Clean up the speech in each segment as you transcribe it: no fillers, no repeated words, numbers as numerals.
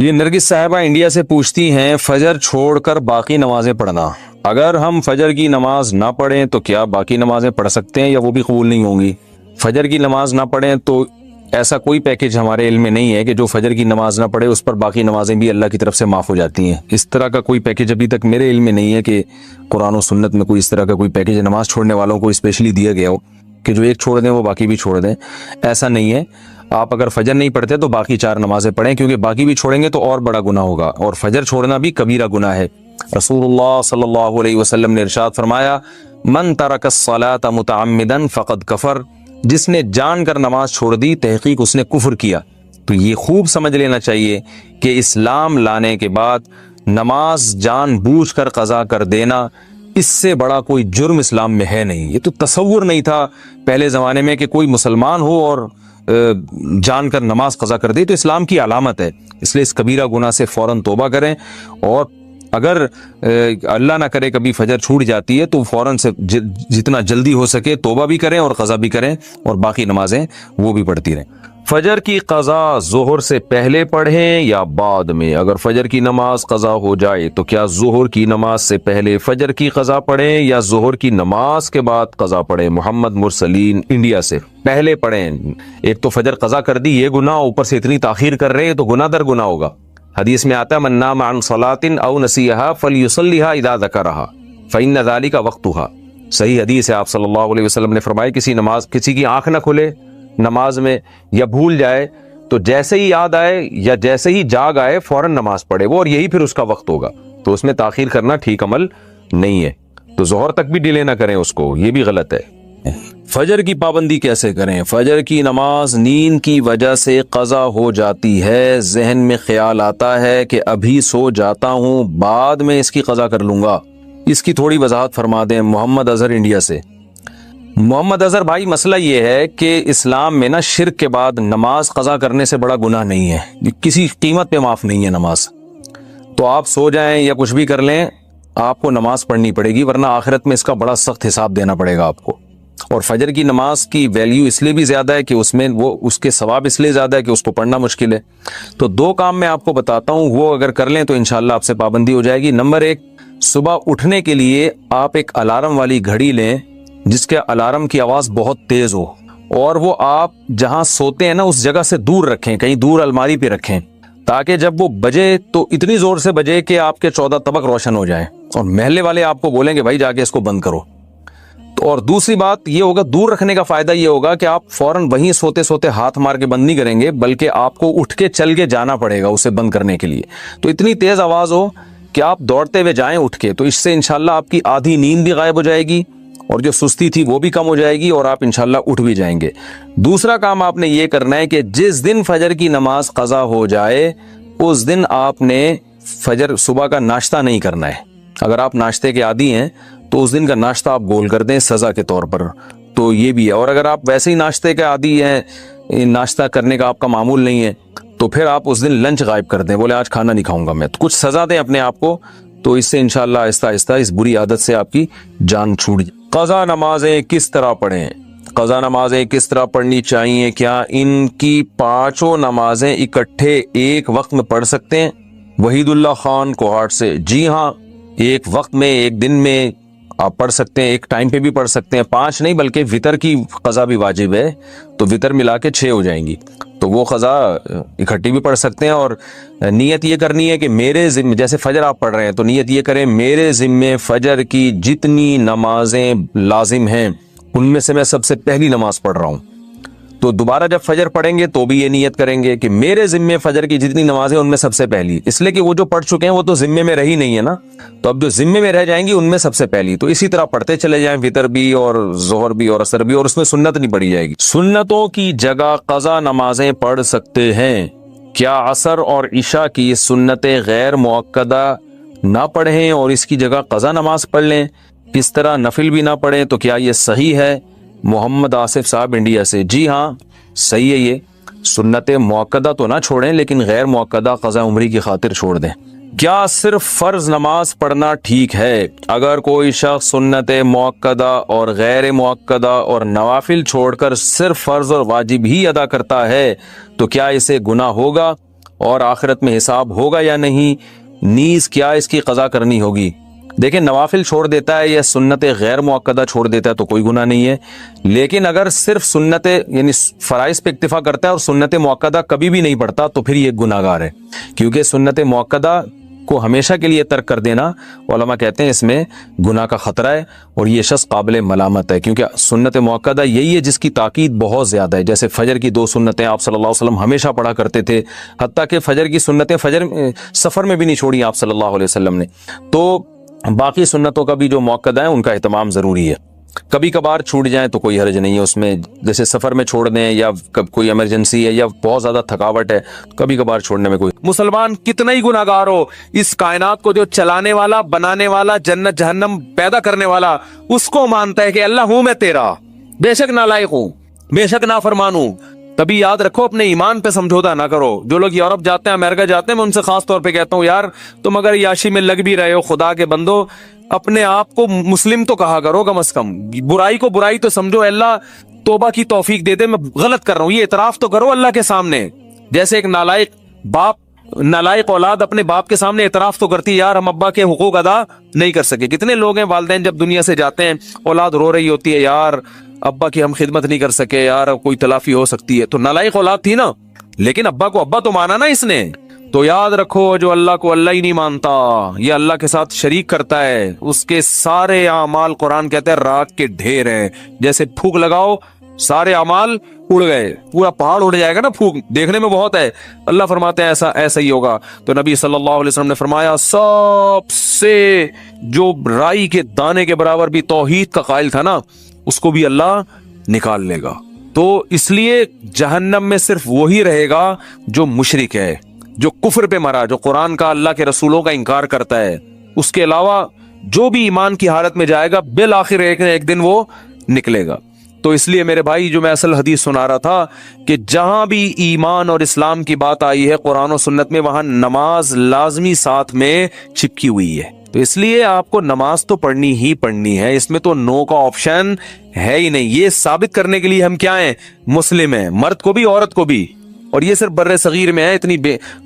یہ نرگس صاحبہ انڈیا سے پوچھتی ہیں فجر چھوڑ کر باقی نمازیں پڑھنا، اگر ہم فجر کی نماز نہ پڑھیں تو کیا باقی نمازیں پڑھ سکتے ہیں یا وہ بھی قبول نہیں ہوں گی؟ فجر کی نماز نہ پڑھیں تو ایسا کوئی پیکج ہمارے علم میں نہیں ہے کہ جو فجر کی نماز نہ پڑھے اس پر باقی نمازیں بھی اللہ کی طرف سے معاف ہو جاتی ہیں۔ اس طرح کا کوئی پیکج ابھی تک میرے علم میں نہیں ہے کہ قرآن و سنت میں کوئی اس طرح کا کوئی پیکج نماز چھوڑنے والوں کو اسپیشلی دیا گیا ہو کہ جو ایک چھوڑ دیں وہ باقی بھی چھوڑ دیں، ایسا نہیں ہے۔ آپ اگر فجر نہیں پڑھتے تو باقی 4 نمازیں پڑھیں، کیونکہ باقی بھی چھوڑیں گے تو اور بڑا گناہ ہوگا، اور فجر چھوڑنا بھی کبیرہ گناہ ہے۔ رسول اللہ صلی اللہ علیہ وسلم نے ارشاد فرمایا، من ترک الصلاۃ متعمدا فقد کفر، جس نے جان کر نماز چھوڑ دی تحقیق اس نے کفر کیا۔ تو یہ خوب سمجھ لینا چاہیے کہ اسلام لانے کے بعد نماز جان بوجھ کر قضا کر دینا، اس سے بڑا کوئی جرم اسلام میں ہے نہیں۔ یہ تو تصور نہیں تھا پہلے زمانے میں کہ کوئی مسلمان ہو اور جان کر نماز قضا کر دے، تو اسلام کی علامت ہے۔ اس لیے اس کبیرہ گناہ سے فوراً توبہ کریں، اور اگر اللہ نہ کرے کبھی فجر چھوٹ جاتی ہے تو فوراً سے جتنا جلدی ہو سکے توبہ بھی کریں اور قضا بھی کریں، اور باقی نمازیں وہ بھی پڑھتی رہیں۔ فجر کی قضا ظہر سے پہلے پڑھیں یا بعد میں؟ اگر فجر کی نماز قضا ہو جائے تو کیا ظہر کی نماز سے پہلے فجر کی قضا پڑھیں یا ظہر کی نماز کے بعد قضا پڑھیں؟ محمد مرسلین انڈیا سے۔ پہلے پڑھیں۔ ایک تو فجر قضا کر دی، یہ گناہ، اوپر سے اتنی تاخیر کر رہے ہیں تو گناہ در گناہ ہوگا۔ حدیث میں آتا ہے من نام عن صلاۃ او نسیھا فلیصلیھا اذا ذکرھا فإن ذلک وقتھا۔ صحیح حدیث ہے، آپ صلی اللہ علیہ وسلم نے فرمایا کسی کی آنکھ نہ کھلے نماز میں یا بھول جائے تو جیسے ہی یاد آئے یا جیسے ہی جاگ آئے فوراً نماز پڑھے وہ، اور یہی پھر اس کا وقت ہوگا۔ تو اس میں تاخیر کرنا ٹھیک عمل نہیں ہے، تو ظہر تک بھی ڈیلے نہ کریں اس کو، یہ بھی غلط ہے۔ فجر کی پابندی کیسے کریں؟ فجر کی نماز نیند کی وجہ سے قضا ہو جاتی ہے، ذہن میں خیال آتا ہے کہ ابھی سو جاتا ہوں بعد میں اس کی قضا کر لوں گا، اس کی تھوڑی وضاحت فرما دیں۔ محمد اظہر انڈیا سے۔ محمد اظہر بھائی، مسئلہ یہ ہے کہ اسلام میں نا شرک کے بعد نماز قضا کرنے سے بڑا گناہ نہیں ہے، کسی قیمت پہ معاف نہیں ہے نماز۔ تو آپ سو جائیں یا کچھ بھی کر لیں، آپ کو نماز پڑھنی پڑے گی، ورنہ آخرت میں اس کا بڑا سخت حساب دینا پڑے گا آپ کو۔ اور فجر کی نماز کی ویلیو اس لیے بھی زیادہ ہے کہ اس میں اس کے ثواب اس لیے زیادہ ہے کہ اس کو پڑھنا مشکل ہے۔ تو 2 کام میں آپ کو بتاتا ہوں، وہ اگر کر لیں تو انشاءاللہ آپ سے پابندی ہو جائے گی۔ نمبر 1، صبح اٹھنے کے لیے آپ ایک الارم والی گھڑی لیں جس کے الارم کی آواز بہت تیز ہو، اور وہ آپ جہاں سوتے ہیں نا اس جگہ سے دور رکھیں، کہیں دور الماری پہ رکھیں، تاکہ جب وہ بجے تو اتنی زور سے بجے کہ آپ کے 14 طبق روشن ہو جائیں، اور محلے والے آپ کو بولیں کہ بھائی جا کے اس کو بند کرو۔ اور دوسری بات یہ ہوگا، دور رکھنے کا فائدہ یہ ہوگا کہ آپ فوراً وہیں سوتے سوتے ہاتھ مار کے بند نہیں کریں گے، بلکہ آپ کو اٹھ کے چل کے جانا پڑے گا اسے بند کرنے کے لیے۔ تو اتنی تیز آواز ہو کہ آپ دوڑتے ہوئے جائیں اٹھ کے، تو اس سے انشاءاللہ آپ کی آدھی نیند بھی غائب ہو جائے گی، اور جو سستی تھی وہ بھی کم ہو جائے گی، اور آپ انشاءاللہ اٹھ بھی جائیں گے۔ دوسرا کام آپ نے یہ کرنا ہے کہ جس دن فجر کی نماز قضا ہو جائے اس دن آپ نے فجر صبح کا ناشتہ نہیں کرنا ہے۔ اگر آپ ناشتے کے عادی ہیں تو اس دن کا ناشتہ آپ گول کر دیں سزا کے طور پر، تو یہ بھی ہے۔ اور اگر آپ ویسے ہی ناشتے کے عادی ہیں، ناشتہ کرنے کا آپ کا معمول نہیں ہے، تو پھر آپ اس دن لنچ غائب کر دیں، بولے آج کھانا نہیں کھاؤں گا میں، تو کچھ سزا دیں اپنے آپ کو، تو اس سے انشاءاللہ آہستہ آہستہ اس بری عادت سے آپ کی جان چھوٹ جائے۔ قضا نمازیں کس طرح پڑھیں؟ قضا نمازیں کس طرح پڑھنی چاہیے؟ کیا ان کی 5 نمازیں اکٹھے ایک وقت میں پڑھ سکتے ہیں؟ وحید اللہ خان کوہاٹ سے۔ جی ہاں، ایک وقت میں، ایک دن میں آپ پڑھ سکتے ہیں، ایک ٹائم پہ بھی پڑھ سکتے ہیں۔ 5 نہیں بلکہ وطر کی قضا بھی واجب ہے، تو وطر ملا کے 6 ہو جائیں گی، تو وہ قضا اکٹھی بھی پڑھ سکتے ہیں۔ اور نیت یہ کرنی ہے کہ میرے ذمے، جیسے فجر آپ پڑھ رہے ہیں تو نیت یہ کریں میرے ذمے فجر کی جتنی نمازیں لازم ہیں ان میں سے میں سب سے پہلی نماز پڑھ رہا ہوں۔ تو دوبارہ جب فجر پڑھیں گے تو بھی یہ نیت کریں گے کہ میرے ذمے فجر کی جتنی نمازیں ان میں سب سے پہلی، اس لیے کہ وہ جو پڑھ چکے ہیں وہ تو ذمے میں رہی نہیں ہے نا، تو اب جو ذمے میں رہ جائیں گی ان میں سب سے پہلی۔ تو اسی طرح پڑھتے چلے جائیں، وطر بھی اور ظہر بھی اور عصر بھی، اور اس میں سنت نہیں پڑھی جائے گی۔ سنتوں کی جگہ قضا نمازیں پڑھ سکتے ہیں، کیا عصر اور عشاء کی سنتیں غیر مؤکدہ نہ پڑھیں اور اس کی جگہ قضا نماز پڑھ لیں؟ اس طرح نفل بھی نہ پڑھیں تو کیا یہ صحیح ہے؟ محمد آصف صاحب انڈیا سے۔ جی ہاں، صحیح ہے، یہ سنت مؤکدہ تو نہ چھوڑیں لیکن غیر مؤکدہ قضا عمری کی خاطر چھوڑ دیں۔ کیا صرف فرض نماز پڑھنا ٹھیک ہے؟ اگر کوئی شخص سنت مؤکدہ اور غیر مؤکدہ اور نوافل چھوڑ کر صرف فرض اور واجب ہی ادا کرتا ہے تو کیا اسے گناہ ہوگا؟ اور آخرت میں حساب ہوگا یا نہیں، نیز کیا اس کی قضا کرنی ہوگی۔ دیکھیں نوافل چھوڑ دیتا ہے یا سنت غیر مؤکدہ چھوڑ دیتا ہے تو کوئی گناہ نہیں ہے، لیکن اگر صرف سنت یعنی فرائض پہ اکتفا کرتا ہے اور سنت مؤکدہ کبھی بھی نہیں پڑھتا تو پھر یہ گناہ گار ہے، کیونکہ سنت مؤکدہ کو ہمیشہ کے لیے ترک کر دینا علماء کہتے ہیں اس میں گناہ کا خطرہ ہے اور یہ شخص قابل ملامت ہے، کیونکہ سنت مؤکدہ یہی ہے جس کی تاکید بہت زیادہ ہے۔ جیسے فجر کی 2 سنتیں آپ صلی اللہ علیہ وسلم ہمیشہ پڑھا کرتے تھے، حتیٰ کہ فجر کی سنتیں سفر میں بھی نہیں چھوڑی آپ صلی اللہ علیہ وسلم نے، تو باقی سنتوں کا بھی جو مؤکدہ ہے ان کا اہتمام ضروری ہے۔ کبھی کبھار چھوٹ جائیں تو کوئی حرج نہیں ہے اس میں، جیسے سفر میں چھوڑ دیں یا کوئی ایمرجنسی ہے یا بہت زیادہ تھکاوٹ ہے، کبھی کبھار چھوڑنے میں کوئی۔ مسلمان کتنا ہی گناہ گار ہو، اس کائنات کو جو چلانے والا، بنانے والا، جنت جہنم پیدا کرنے والا، اس کو مانتا ہے کہ اللہ ہوں میں تیرا، بے شک نالائق ہوں، بے شک نافرمان ہوں۔ تبھی یاد رکھو اپنے ایمان پہ سمجھوتا نہ کرو۔ جو لوگ یورپ جاتے ہیں، امریکہ جاتے ہیں، میں ان سے خاص طور پہ کہتا ہوں یار تم اگر یاشی میں لگ بھی رہے ہو، خدا کے بندو اپنے آپ کو مسلم تو کہا کرو کم از کم، برائی کو برائی تو سمجھو، اللہ توبہ کی توفیق دے دے میں غلط کر رہا ہوں، یہ اعتراف تو کرو اللہ کے سامنے۔ جیسے ایک نالائق اولاد اپنے باپ کے سامنے اعتراف تو کرتی ہے یار ہم ابا کے حقوق ادا نہیں کر سکے۔ کتنے لوگ ہیں والدین جب دنیا سے جاتے ہیں اولاد رو رہی ہوتی ہے یار ابا کی ہم خدمت نہیں کر سکے، یار کوئی تلافی ہو سکتی ہے، تو نالائق اولاد تھی نا، لیکن ابا کو ابا تو مانا نا اس نے۔ تو یاد رکھو جو اللہ کو اللہ ہی نہیں مانتا، یہ اللہ کے ساتھ شریک کرتا ہے، اس کے سارے اعمال قرآن کہتا ہے راک کے ڈھیر ہیں، جیسے پھونک لگاؤ سارے اعمال اڑ گئے، پورا پہاڑ اڑ جائے گا نا پھونک، دیکھنے میں بہت ہے، اللہ فرماتے ہیں ایسا ہی ہوگا۔ تو نبی صلی اللہ علیہ وسلم نے فرمایا سب سے جو رائی کے دانے کے برابر بھی توحید کا قائل تھا نا اس کو بھی اللہ نکال لے گا۔ تو اس لیے جہنم میں صرف وہی رہے گا جو مشرک ہے، جو کفر پہ مرا، جو قرآن کا اللہ کے رسولوں کا انکار کرتا ہے، اس کے علاوہ جو بھی ایمان کی حالت میں جائے گا بالآخر ایک دن وہ نکلے گا۔ تو اس لیے میرے بھائی جو میں اصل حدیث سنا رہا تھا کہ جہاں بھی ایمان اور اسلام کی بات آئی ہے قرآن و سنت میں، وہاں نماز لازمی ساتھ میں چپکی ہوئی ہے۔ تو اس لیے آپ کو نماز تو پڑھنی ہی پڑھنی ہے، اس میں تو نو کا آپشن ہے ہی نہیں۔ یہ ثابت کرنے کے لیے ہم کیا ہیں؟ مسلم ہیں، مرد کو بھی عورت کو بھی، اور یہ صرف بر صغیر میں ہے۔ اتنی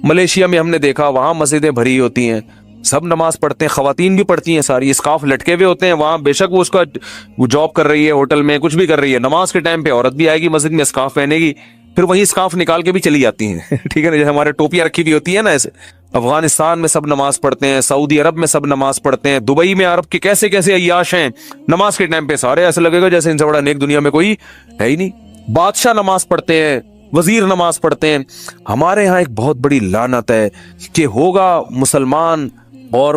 ملیشیا میں ہم نے دیکھا وہاں مسجدیں بھری ہوتی ہیں، سب نماز پڑھتے ہیں، خواتین بھی پڑھتی ہیں ساری، اسکارف لٹکے ہوئے ہوتے ہیں وہاں، بے شک وہ جاب کر رہی ہے، ہوٹل میں کچھ بھی کر رہی ہے، نماز کے ٹائم پہ عورت بھی آئے گی مسجد میں اسکارف پہنے گی، پھر وہی اسکارف نکال کے بھی چلی جاتی ہیں ٹھیک ہے نا، جیسے ہمارے ٹوپیاں رکھی ہوئی ہوتی ہیں نا ایسے۔ افغانستان میں سب نماز پڑھتے ہیں، سعودی عرب میں سب نماز پڑھتے ہیں، دبئی میں عرب کے کیسے کیسے عیاش ہیں، نماز کے ٹائم پہ سارے ایسے لگے گا جیسے ان سے بڑا نیک دنیا میں کوئی ہے ہی نہیں۔ بادشاہ نماز پڑھتے ہیں، وزیر نماز پڑھتے ہیں۔ ہمارے ہاں ایک بہت بڑی لعنت ہے کہ ہوگا مسلمان اور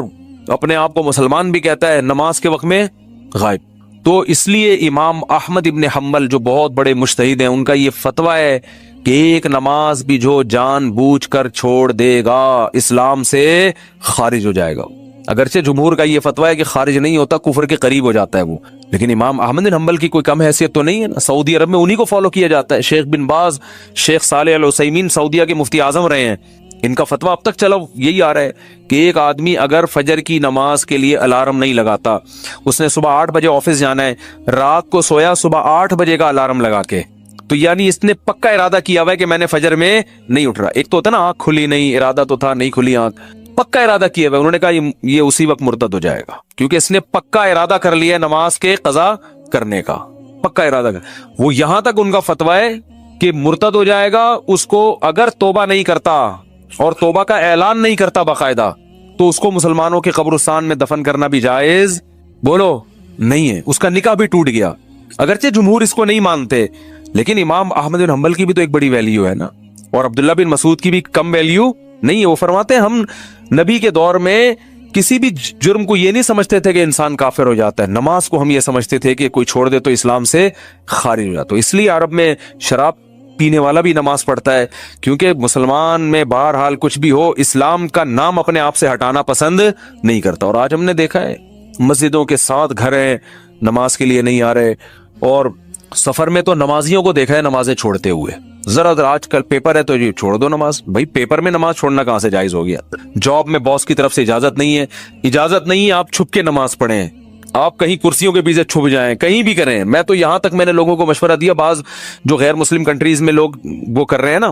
اپنے آپ کو مسلمان بھی کہتا ہے، نماز کے وقت میں غائب۔ تو اس لیے امام احمد ابن حنبل جو بہت بڑے مجتہد ہیں، ان کا یہ فتویٰ ہے کہ ایک نماز بھی جو جان بوجھ کر چھوڑ دے گا اسلام سے خارج ہو جائے گا۔ اگرچہ جمہور کا یہ فتویٰ ہے کہ خارج نہیں ہوتا، کفر کے قریب ہو جاتا ہے وہ، لیکن امام احمد بن حنبل کی کوئی کم حیثیت تو نہیں ہے نا۔ سعودی عرب میں انہی کو فالو کیا جاتا ہے۔ شیخ بن باز، شیخ صالح العثیمین سعودیہ کے مفتی اعظم رہے ہیں، ان کا فتویٰ اب تک چلا یہی آ رہا ہے کہ ایک آدمی اگر فجر کی نماز کے لیے الارم نہیں لگاتا، اس نے صبح 8 بجے آفس جانا ہے، رات کو سویا صبح 8 بجے کا الارم لگا کے، تو یعنی اس نے پکا ارادہ کیا ہوا ہے کہ میں نے فجر میں نہیں اٹھ رہا۔ ایک تو ہوتا نا آنکھ کھلی نہیں، ارادہ تو تھا نہیں کھلی آنکھ، پکا ارادہ کیا ہوا ہے، انہوں نے کہا یہ اسی وقت مرتد ہو جائے گا، کیونکہ اس نے پکا ارادہ کر لیا نماز کے قضا کرنے کا، پکا ارادہ کر۔ وہ یہاں تک ان کا فتویٰ ہے کہ مرتد ہو جائے گا، اس کو اگر توبہ نہیں کرتا اور توبہ کا اعلان نہیں کرتا باقاعدہ، تو اس کو مسلمانوں کے قبرستان میں دفن کرنا بھی جائز بولو نہیں ہے، اس کا نکاح بھی ٹوٹ گیا۔ اگرچہ جمہور اس کو نہیں مانتے، لیکن امام احمد بن حنبل کی بھی تو ایک بڑی ویلیو ہے نا، اور عبداللہ بن مسعود کی بھی کم ویلیو نہیں ہے۔ وہ فرماتے ہیں ہم نبی کے دور میں کسی بھی جرم کو یہ نہیں سمجھتے تھے کہ انسان کافر ہو جاتا ہے، نماز کو ہم یہ سمجھتے تھے کہ کوئی چھوڑ دے تو اسلام سے خارج ہو جاتا۔ تو اس لیے عرب میں شراب پینے والا بھی نماز پڑھتا ہے، کیونکہ مسلمان میں بہرحال کچھ بھی ہو اسلام کا نام اپنے آپ سے ہٹانا پسند نہیں کرتا۔ اور آج ہم نے دیکھا ہے مسجدوں کے ساتھ گھر ہیں، نماز کے لیے نہیں آ رہے، اور سفر میں تو نمازیوں کو دیکھا ہے نمازیں چھوڑتے ہوئے۔ ذرا آج کل پیپر ہے تو یہ چھوڑ دو نماز، بھائی پیپر میں نماز چھوڑنا کہاں سے جائز ہو گیا؟ جاب میں باس کی طرف سے اجازت نہیں ہے آپ چھپ کے نماز پڑھیں، آپ کہیں کرسیوں کے پیچھے چھپ جائیں، کہیں بھی کریں۔ میں تو یہاں تک میں نے لوگوں کو مشورہ دیا، بعض جو غیر مسلم کنٹریز میں لوگ وہ کر رہے ہیں نا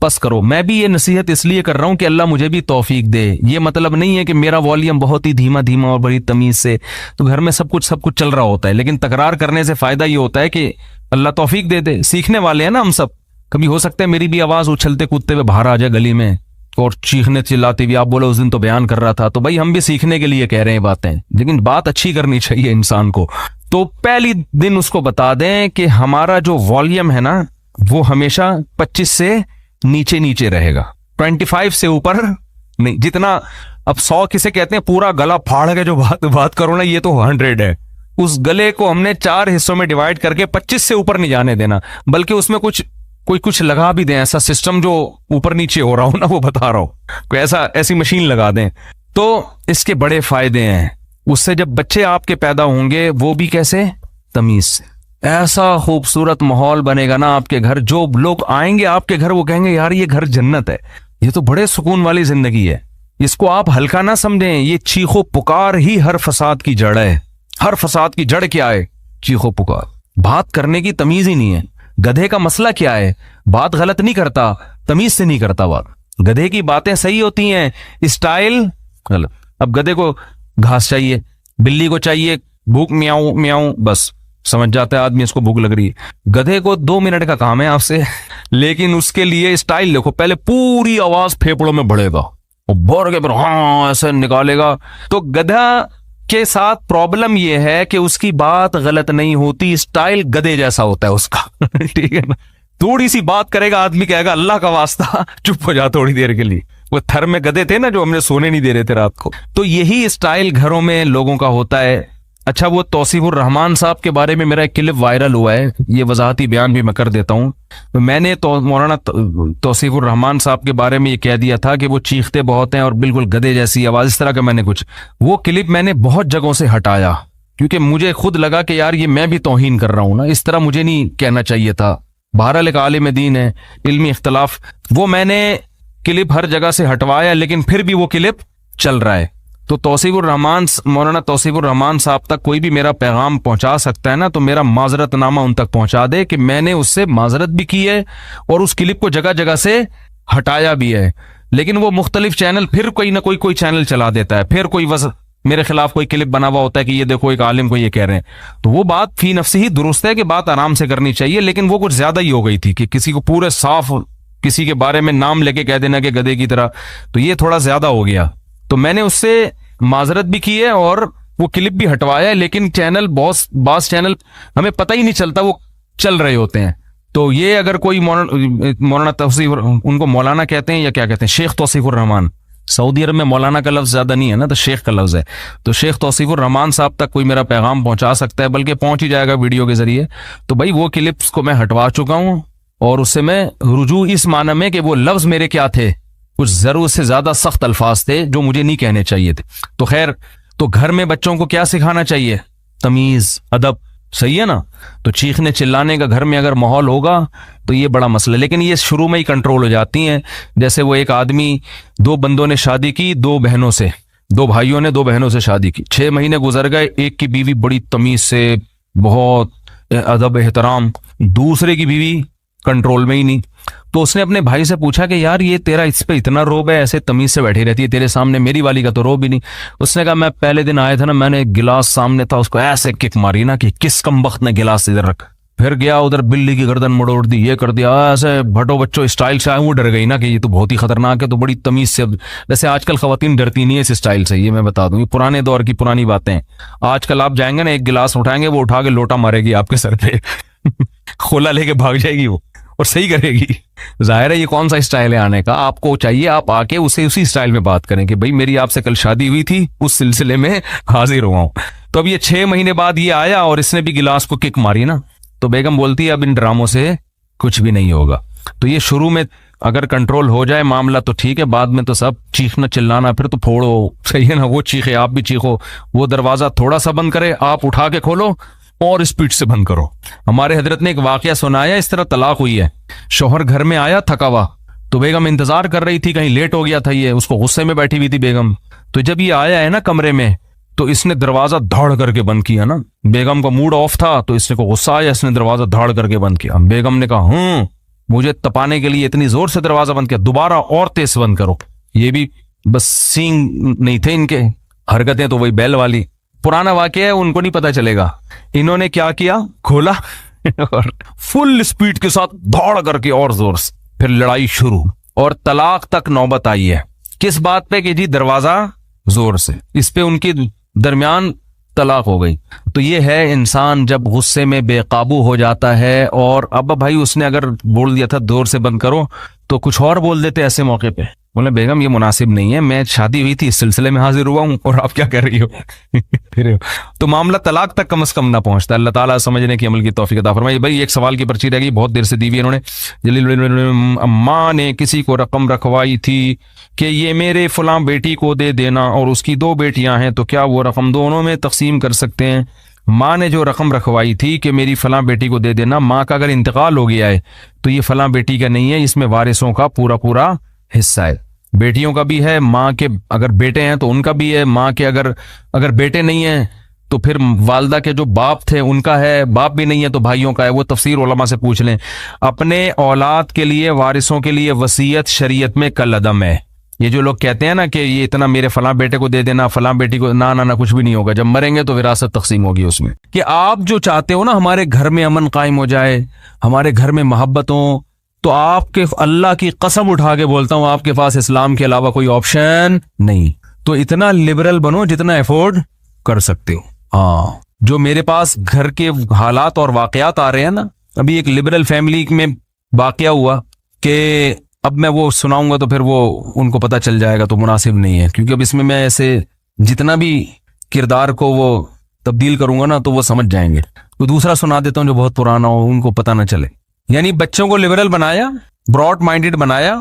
پس کرو. میں بھی یہ نصیحت اس لیے کر رہا ہوں کہ اللہ مجھے بھی توفیق دے. یہ مطلب نہیں ہے کہ میرا والیوم بہت ہی دھیما دھیما اور بڑی تمیز سے, تو گھر میں سب کچھ چل رہا ہوتا ہے, لیکن تکرار کرنے سے فائدہ یہ ہوتا ہے کہ اللہ توفیق دے دے. سیکھنے والے ہیں نا ہم سب. کبھی ہو سکتا ہے میری بھی آواز اچھلتے کودتے ہوئے باہر آ جائے گلی میں اور چیخنے چلاتے ہوئے, آپ بولو اس دن تو بیان کر رہا تھا, تو بھائی ہم بھی سیکھنے کے لیے کہہ رہے ہیں باتیں, لیکن بات اچھی کرنی چاہیے انسان کو. تو پہلی دن اس کو بتا دیں کہ ہمارا جو والیوم ہے نا وہ ہمیشہ 25 سے نیچے رہے گا, 25 سے اوپر نہیں. جتنا اب 100 کسے کہتے ہیں پورا گلا پھاڑ کے جو بات کرو نا, یہ تو 100 ہے. اس گلے کو ہم نے 4 حصوں میں ڈیوائڈ کر کے 25 سے اوپر نہیں جانے دینا, بلکہ اس میں کچھ لگا بھی دیں, ایسا سسٹم جو اوپر نیچے ہو رہا ہو نا, وہ بتا رہا ہو, کوئی ایسی مشین لگا دیں. تو اس کے بڑے فائدے ہیں. اس سے جب بچے آپ کے پیدا ہوں گے وہ بھی کیسے, تمیز سے. ایسا خوبصورت ماحول بنے گا نا آپ کے گھر, جو لوگ آئیں گے آپ کے گھر وہ کہیں گے یار یہ گھر جنت ہے, یہ تو بڑے سکون والی زندگی ہے. اس کو آپ ہلکا نہ سمجھیں, یہ چیخو پکار ہی ہر فساد کی جڑ ہے. ہر فساد کی جڑ کیا ہے, چیخو پکار. بات کرنے کی تمیز ہی نہیں ہے. گدھے کا مسئلہ کیا ہے, بات غلط نہیں کرتا, تمیز سے نہیں کرتا بات. گدھے کی باتیں صحیح ہوتی ہیں, اسٹائل غلط. اب گدھے کو گھاس چاہیے, بلی کو چاہیے بھوک, میاؤں میاؤں, بس سمجھ جاتا ہے آدمی اس کو بھوک لگ رہی ہے. گدھے کو 2 منٹ کا کام ہے آپ سے, لیکن اس کے لیے اسٹائل دیکھو, پہلے پوری آواز پھیپڑوں میں بڑھے گا اور بور کے پھر ہاں ایسے نکالے گا. تو گدھا کے ساتھ پرابلم یہ ہے کہ اس کی بات غلط نہیں ہوتی, اسٹائل گدھے جیسا ہوتا ہے اس کا. ٹھیک ہے نا, تھوڑی سی بات کرے گا آدمی کہے گا اللہ کا واسطہ چپ ہو جا تھوڑی دیر کے لیے. وہ تھر میں گدھے تھے نا جو ہم نے سونے نہیں دے رہے تھے رات کو. تو یہی اسٹائل گھروں میں لوگوں کا ہوتا ہے. اچھا, وہ توصیف الرحمان صاحب کے بارے میں میرا ایک کلپ وائرل ہوا ہے, یہ وضاحتی بیان بھی میں کر دیتا ہوں. میں نے مولانا توصیف الرحمان صاحب کے بارے میں یہ کہہ دیا تھا کہ وہ چیختے بہت ہیں اور بالکل گدھے جیسی آواز, اس طرح کا میں نے کچھ. وہ کلپ میں نے بہت جگہوں سے ہٹایا کیونکہ مجھے خود لگا کہ یار یہ میں بھی توہین کر رہا ہوں نا, اس طرح مجھے نہیں کہنا چاہیے تھا. بہرحال ایک عالم دین ہے, علمی اختلاف, وہ میں نے کلپ ہر جگہ سے ہٹوایا, لیکن پھر بھی وہ کلپ چل رہا ہے. تو مولانا توصیف الرحمان صاحب تک کوئی بھی میرا پیغام پہنچا سکتا ہے نا, تو میرا معذرت نامہ ان تک پہنچا دے کہ میں نے اس سے معذرت بھی کی ہے اور اس کلپ کو جگہ جگہ سے ہٹایا بھی ہے. لیکن وہ مختلف چینل پھر کوئی نہ کوئی چینل چلا دیتا ہے, پھر کوئی میرے خلاف کوئی کلپ بنا ہوا ہوتا ہے کہ یہ دیکھو ایک عالم کو یہ کہہ رہے ہیں. تو وہ بات فی نفسی ہی درست ہے کہ بات آرام سے کرنی چاہیے, لیکن وہ کچھ زیادہ ہی ہو گئی تھی کہ کسی کو پورے صاف کسی کے بارے میں نام لے کے کہہ دینا کہ گدھے کی طرح, تو یہ تھوڑا زیادہ ہو گیا. تو میں نے اس سے معذرت بھی کی ہے اور وہ کلپ بھی ہٹوایا ہے, لیکن چینل بعض چینل ہمیں پتہ ہی نہیں چلتا وہ چل رہے ہوتے ہیں. تو یہ اگر کوئی مولانا توصیف, ان کو مولانا کہتے ہیں یا کیا کہتے ہیں, شیخ توصیف الرحمان, سعودی عرب میں مولانا کا لفظ زیادہ نہیں ہے نا, تو شیخ کا لفظ ہے. تو شیخ توصیف الرحمان صاحب تک کوئی میرا پیغام پہنچا سکتا ہے, بلکہ پہنچ ہی جائے گا ویڈیو کے ذریعے. تو بھائی وہ کلپس کو میں ہٹوا چکا ہوں اور اس سے میں رجوع اس معنی میں کہ وہ لفظ میرے کیا تھے, کچھ ضرورت سے زیادہ سخت الفاظ تھے جو مجھے نہیں کہنے چاہیے تھے. تو خیر, تو گھر میں بچوں کو کیا سکھانا چاہیے, تمیز, ادب, صحیح ہے نا. تو چیخنے چلانے کا گھر میں اگر ماحول ہوگا تو یہ بڑا مسئلہ, لیکن یہ شروع میں ہی کنٹرول ہو جاتی ہیں. جیسے وہ ایک آدمی, 2 بندوں نے شادی کی 2 بہنوں سے, 2 بھائیوں نے 2 بہنوں سے شادی کی, 6 مہینے گزر گئے, ایک کی بیوی بڑی تمیز سے, بہت ادب احترام, دوسرے کی بیوی کنٹرول میں ہی نہیں. تو اس نے اپنے بھائی سے پوچھا کہ یار یہ تیرا اس پہ اتنا روب ہے, ایسے تمیز سے بیٹھی رہتی ہے تیرے سامنے, میری والی کا تو روب ہی نہیں. اس نے کہا میں پہلے دن آیا تھا نا, میں نے ایک گلاس سامنے تھا, اس کو ایسے کک ماری نا کہ کس کم وقت نے گلاس ادھر رکھا, پھر گیا ادھر بلی کی گردن مڑوڑ دی, یہ کر دیا, ایسے بھٹو بچوں اسٹائل سے آئے. وہ ڈر گئی نا کہ یہ تو بہت ہی خطرناک ہے, تو بڑی تمیز سے. ویسے آج کل خواتین ڈرتی نہیں ہے اس اسٹائل سے, یہ میں بتا دوں, یہ پرانے دور کی پرانی باتیں ہیں. آج کل آپ جائیں گے نا, ایک گلاس اٹھائیں گے, وہ اٹھا کے لوٹا مارے گی آپ کے سر پہ, کھولا لے کے بھاگ جائے گی وہ, اور صحیح کرے گی. ظاہر ہے یہ کون سا اسٹائل ہے آنے کا, آپ کو چاہیے آپ آ کے اسے اسی اسٹائل میں بات کریں کہ بھائی میری آپ سے کل شادی ہوئی تھی, اس سلسلے میں حاضر ہوا ہوں. تو اب یہ 6 مہینے بعد یہ آیا اور اس نے بھی گلاس کو کک ماری نا, تو بیگم بولتی ہے اب ان ڈراموں سے کچھ بھی نہیں ہوگا. تو یہ شروع میں اگر کنٹرول ہو جائے معاملہ تو ٹھیک ہے, بعد میں تو سب چیخنا چلانا پھر تو پھوڑو, صحیح ہے نا, وہ چیخے آپ بھی چیخو, وہ دروازہ تھوڑا سا بند کرے آپ اٹھا کے کھولو اور اسپیڈ سے بند کرو. ہمارے حضرت نے ایک واقعہ سنایا, اس طرح طلاق ہوئی ہے, شوہر گھر میں آیا تھکا ہوا, تو بیگم انتظار کر رہی تھی, کہیں لیٹ ہو گیا تھا یہ, اس کو غصے میں بیٹھی ہوئی تھی بیگم. تو جب یہ آیا ہے نا کمرے میں, تو اس نے دروازہ دھاڑ کر کے بند کیا نا, بیگم کا موڈ آف تھا تو اس کو غصہ آیا, اس نے دروازہ دھاڑ کر کے بند کیا. بیگم نے کہا مجھے تپانے کے لیے اتنی زور سے دروازہ بند کیا, دوبارہ اور تیز بند کرو. یہ بھی بس سینگ نہیں تھے ان کے, حرکتیں تو وہی بیل والی. پرانا واقعہ ہے, ان کو نہیں پتا چلے گا. انہوں نے کیا کیا, کھولا اور فل سپیڈ کے ساتھ دوڑ کر کے اور زور سے پھر لڑائی شروع, اور طلاق تک نوبت آئی ہے. کس بات پہ کہ جی دروازہ زور سے, اس پہ ان کے درمیان طلاق ہو گئی. تو یہ ہے انسان جب غصے میں بے قابو ہو جاتا ہے. اور اب بھائی اس نے اگر بول دیا تھا زور سے بند کرو تو کچھ اور بول دیتے ایسے موقع پہ, بولے بیگم یہ مناسب نہیں ہے, میں شادی ہوئی تھی اس سلسلے میں حاضر ہوا ہوں اور آپ کیا کر رہی ہو پھر تو معاملہ طلاق تک کم از کم نہ پہنچتا. اللہ تعالیٰ سمجھنے کی عمل کی توفیق عطا فرمائے. بھائی ایک سوال کی پرچی رہ گئی, بہت دیر سے دی ہوئی انہوں نے. اماں نے کسی کو رقم رکھوائی تھی کہ یہ میرے فلاں بیٹی کو دے دینا, اور اس کی 2 بیٹیاں ہیں, تو کیا وہ رقم دونوں میں تقسیم کر سکتے ہیں؟ ماں نے جو رقم رکھوائی تھی کہ میری فلاں بیٹی کو دے دینا, ماں کا اگر انتقال ہو گیا ہے تو یہ فلاں بیٹی کا نہیں ہے, اس میں وارثوں کا پورا حصہ ہے. بیٹیوں کا بھی ہے, ماں کے اگر بیٹے ہیں تو ان کا بھی ہے, ماں کے اگر بیٹے نہیں ہیں تو پھر والدہ کے جو باپ تھے ان کا ہے, باپ بھی نہیں ہے تو بھائیوں کا ہے. وہ تفسیر علماء سے پوچھ لیں. اپنے اولاد کے لیے, وارثوں کے لیے وصیت شریعت میں کالعدم ہے. یہ جو لوگ کہتے ہیں نا کہ یہ اتنا میرے فلاں بیٹے کو دے دینا, فلاں بیٹی کو, نہ کچھ بھی نہیں ہوگا. جب مریں گے تو وراثت تقسیم ہوگی اس میں. کہ آپ جو چاہتے ہو نا ہمارے گھر میں امن قائم ہو جائے, ہمارے گھر میں محبت ہو, تو آپ کے اللہ کی قسم اٹھا کے بولتا ہوں آپ کے پاس اسلام کے علاوہ کوئی آپشن نہیں. تو اتنا لبرل بنو جتنا افورڈ کر سکتے ہو. ہاں, جو میرے پاس گھر کے حالات اور واقعات آ رہے ہیں نا, ابھی ایک لبرل فیملی میں واقعہ ہوا کہ اب میں وہ سناؤں گا تو پھر وہ ان کو پتہ چل جائے گا, تو مناسب نہیں ہے, کیونکہ اب اس میں ایسے جتنا بھی کردار کو وہ تبدیل کروں گا نا تو وہ سمجھ جائیں گے. تو دوسرا سنا دیتا ہوں جو بہت پرانا ہو, ان کو پتہ نہ چلے. یعنی بچوں کو لبرل بنایا, براڈ مائنڈڈ بنایا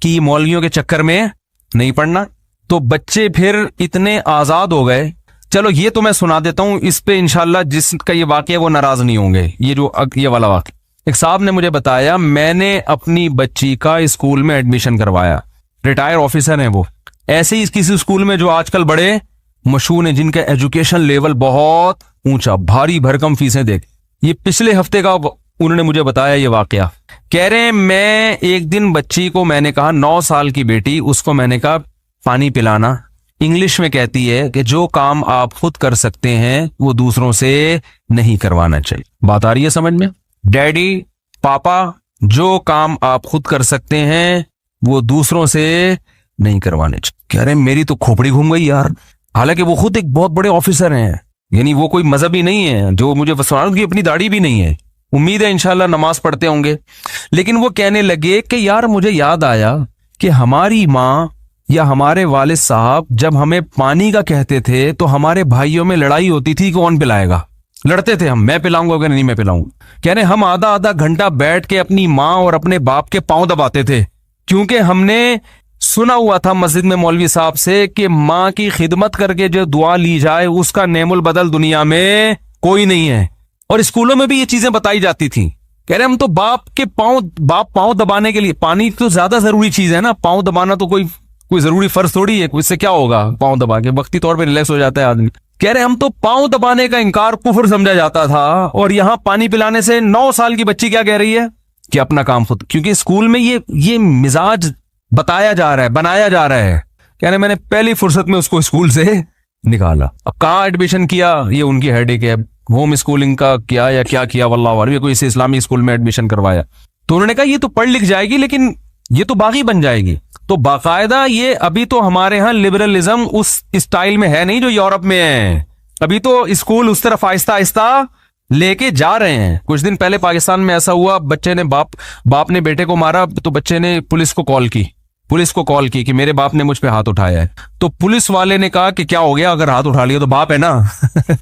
کہ یہ مولویوں کے چکر میں نہیں پڑنا, تو بچے پھر اتنے آزاد ہو گئے. چلو یہ تو میں سنا دیتا ہوں, اس پہ انشاءاللہ جس کا یہ واقعہ وہ ناراض نہیں ہوں گے. یہ والا واقعہ, ایک صاحب نے مجھے بتایا, میں نے اپنی بچی کا اسکول میں ایڈمیشن کروایا, ریٹائر آفیسر ہیں وہ, ایسے ہی کسی اسکول میں جو آج کل بڑے مشہور ہیں, جن کا ایجوکیشن لیول بہت اونچا, بھاری بھرکم فیسیں دے. یہ پچھلے ہفتے کا انہوں نے مجھے بتایا یہ واقعہ. کہہ رہے ہیں میں ایک دن بچی کو میں نے کہا, 9 سال کی بیٹی, اس کو میں نے کہا پانی پلانا. انگلش میں کہتی ہے کہ جو کام آپ خود کر سکتے ہیں وہ دوسروں سے نہیں کروانا چاہیے. بات آ رہی ہے سمجھ میں؟ ڈیڈی, پاپا, جو کام آپ خود کر سکتے ہیں وہ دوسروں سے نہیں کروانے چاہیے. کہہ رہے ہیں میری تو کھوپڑی گھوم گئی یار. حالانکہ وہ خود ایک بہت بڑے آفیسر ہیں, یعنی وہ کوئی مذہبی نہیں ہے, جو مجھے سنا کی اپنی داڑھی بھی نہیں ہے, امید ہے انشاءاللہ نماز پڑھتے ہوں گے. لیکن وہ کہنے لگے کہ یار مجھے یاد آیا کہ ہماری ماں یا ہمارے والد صاحب جب ہمیں پانی کا کہتے تھے تو ہمارے بھائیوں میں لڑائی ہوتی تھی کون پلائے گا. لڑتے تھے ہم, میں پلاؤں گا کہ نہیں میں پلاؤں. کہہ رہے ہم آدھا گھنٹہ بیٹھ کے اپنی ماں اور اپنے باپ کے پاؤں دباتے تھے, کیونکہ ہم نے سنا ہوا تھا مسجد میں مولوی صاحب سے کہ ماں کی خدمت کر کے جو دعا لی جائے اس کا نعم البدل دنیا میں کوئی نہیں ہے. اور اسکولوں میں بھی یہ چیزیں بتائی جاتی تھیں. کہہ رہے ہم تو باپ پاؤں دبانے کے لیے, پانی تو زیادہ ضروری چیز ہے نا, پاؤں دبانا تو کوئی ضروری فرض تھوڑی ہے, اس سے کیا ہوگا پاؤں دبا کے, وقتی طور پہ ریلیکس ہو جاتا ہے آدمی. کہہ رہے ہم تو پاؤں دبانے کا انکار کفر سمجھا جاتا تھا, اور یہاں پانی پلانے سے 9 سال کی بچی کیا کہہ رہی ہے کہ اپنا کام خود, کیونکہ اسکول میں یہ مزاج بتایا جا رہا ہے, بنایا جا رہا ہے. کہہ رہے میں نے پہلی فرصت میں اس کو اسکول سے نکالا. اب کہاں ایڈمیشن کیا یہ ان کی ہیڈ ایک ہے, ہوم اسکولنگ کا کیا یا کیا کیا واللہ عالم, کوئی اسے اسلامی اسکول میں ایڈمیشن کروایا. تو انہوں نے کہا یہ تو پڑھ لکھ جائے گی لیکن یہ تو باغی بن جائے گی. تو باقاعدہ یہ ابھی تو ہمارے ہاں لبرلزم اس اسٹائل میں ہے نہیں جو یورپ میں ہے. ابھی تو اسکول اس طرف آہستہ آہستہ لے کے جا رہے ہیں. کچھ دن پہلے پاکستان میں ایسا ہوا, بچے نے باپ نے بیٹے کو مارا, تو بچے نے پولیس کو کال کی کہ میرے باپ نے مجھ پہ ہاتھ اٹھایا ہے. تو پولیس والے نے کہا کہ کیا ہو گیا, اگر ہاتھ اٹھا لیا تو باپ ہے نا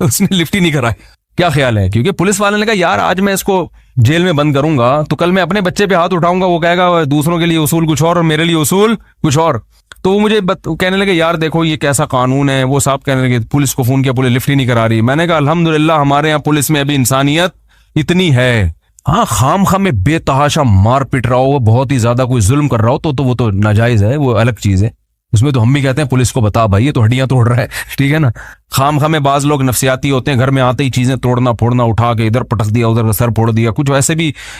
اس نے لفٹ ہی نہیں کرائی. کیا خیال ہے؟ کیونکہ پولیس والے نے کہا یار آج میں اس کو جیل میں بند کروں گا تو کل میں اپنے بچے پہ ہاتھ اٹھاؤں گا, وہ کہے گا دوسروں کے لیے اصول کچھ اور میرے لیے اصول کچھ اور. تو وہ مجھے کہنے لگے یار دیکھو یہ کیسا قانون ہے. وہ صاحب کہنے لگے پولیس کو فون کیا, پولیس لفٹ ہی نہیں کرا رہی. میں نے کہا الحمدللہ ہمارے یہاں پولیس میں ابھی انسانیت اتنی ہے. ہاں خام میں بے تحاشا مار پیٹ رہا ہو, بہت ہی زیادہ کوئی ظلم کر رہا ہو تو وہ تو ناجائز ہے, وہ الگ چیز ہے. اس میں تو ہم بھی کہتے ہیں پولیس کو بتا بھائی یہ تو ہڈیاں توڑ رہا ہے, ٹھیک ہے نا. خام میں بعض لوگ نفسیاتی ہوتے ہیں, گھر میں آتے ہی چیزیں توڑنا پھوڑنا, اٹھا کے ادھر پٹک دیا ادھر سر پھوڑ دیا. کچھ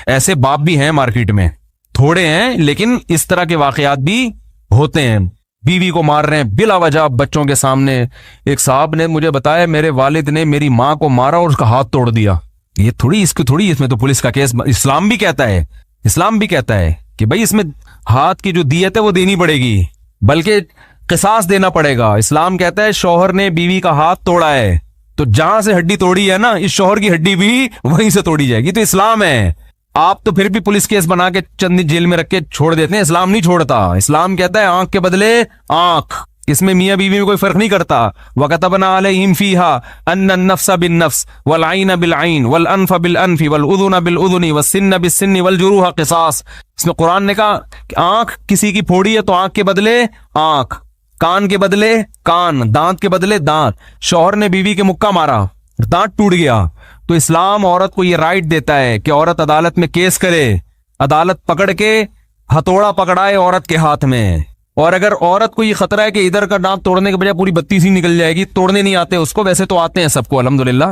ایسے باپ بھی ہیں مارکیٹ میں, تھوڑے ہیں لیکن اس طرح کے واقعات بھی ہوتے ہیں. بیوی کو مار رہے ہیں بلا وجہ بچوں کے سامنے. ایک صاحب نے مجھے بتایا میرے والد نے میری ماں کو مارا اور اس کا ہاتھ توڑ دیا. یہ تھوڑی اس میں تو پولیس کا کیس. اسلام بھی کہتا ہے کہ بھائی اس میں ہاتھ کی جو دیت ہے وہ دینی پڑے گی, بلکہ قصاص دینا پڑے گا. اسلام کہتا ہے شوہر نے بیوی کا ہاتھ توڑا ہے تو جہاں سے ہڈی توڑی ہے نا, اس شوہر کی ہڈی بھی وہیں سے توڑی جائے گی. تو اسلام ہے. آپ تو پھر بھی پولیس کیس بنا کے چند دن جیل میں رکھ کے چھوڑ دیتے ہیں. اسلام نہیں چھوڑتا. اسلام کہتا ہے آنکھ کے بدلے آنکھ. اس میں میاں بیوی میں کوئی فرق نہیں کرتا. وَكَتَبْنَا عَلَيْهِمْ فِيهَا أَنَّ النَّفْسَ بِالنَّفْسِ وَالْعَيْنَ بِالْعَيْنِ وَالْأَنْفَ بِالْأَنْفِ وَالْأُذُنَ بِالْأُذُنِ وَالسِّنَّ بِالسِّنِّ وَالْجُرُوحَ قِصَاص. اس میں قرآن نے کہا کہ آنکھ کسی کی پھوڑی ہے تو آنکھ کے بدلے آنکھ, کان کے بدلے کان, دانت کے بدلے دانت. شوہر نے بیوی کے مکہ مارا, دانت ٹوٹ گیا, تو اسلام عورت کو یہ رائٹ دیتا ہے کہ عورت عدالت میں کیس کرے, عدالت پکڑ کے ہتھوڑا پکڑائے عورت کے ہاتھ میں. اور اگر عورت کو یہ خطرہ ہے کہ ادھر کا دانت توڑنے کے بجائے پوری بتی سی نکل جائے گی, توڑنے نہیں آتے اس کو, ویسے تو آتے ہیں سب کو الحمدللہ,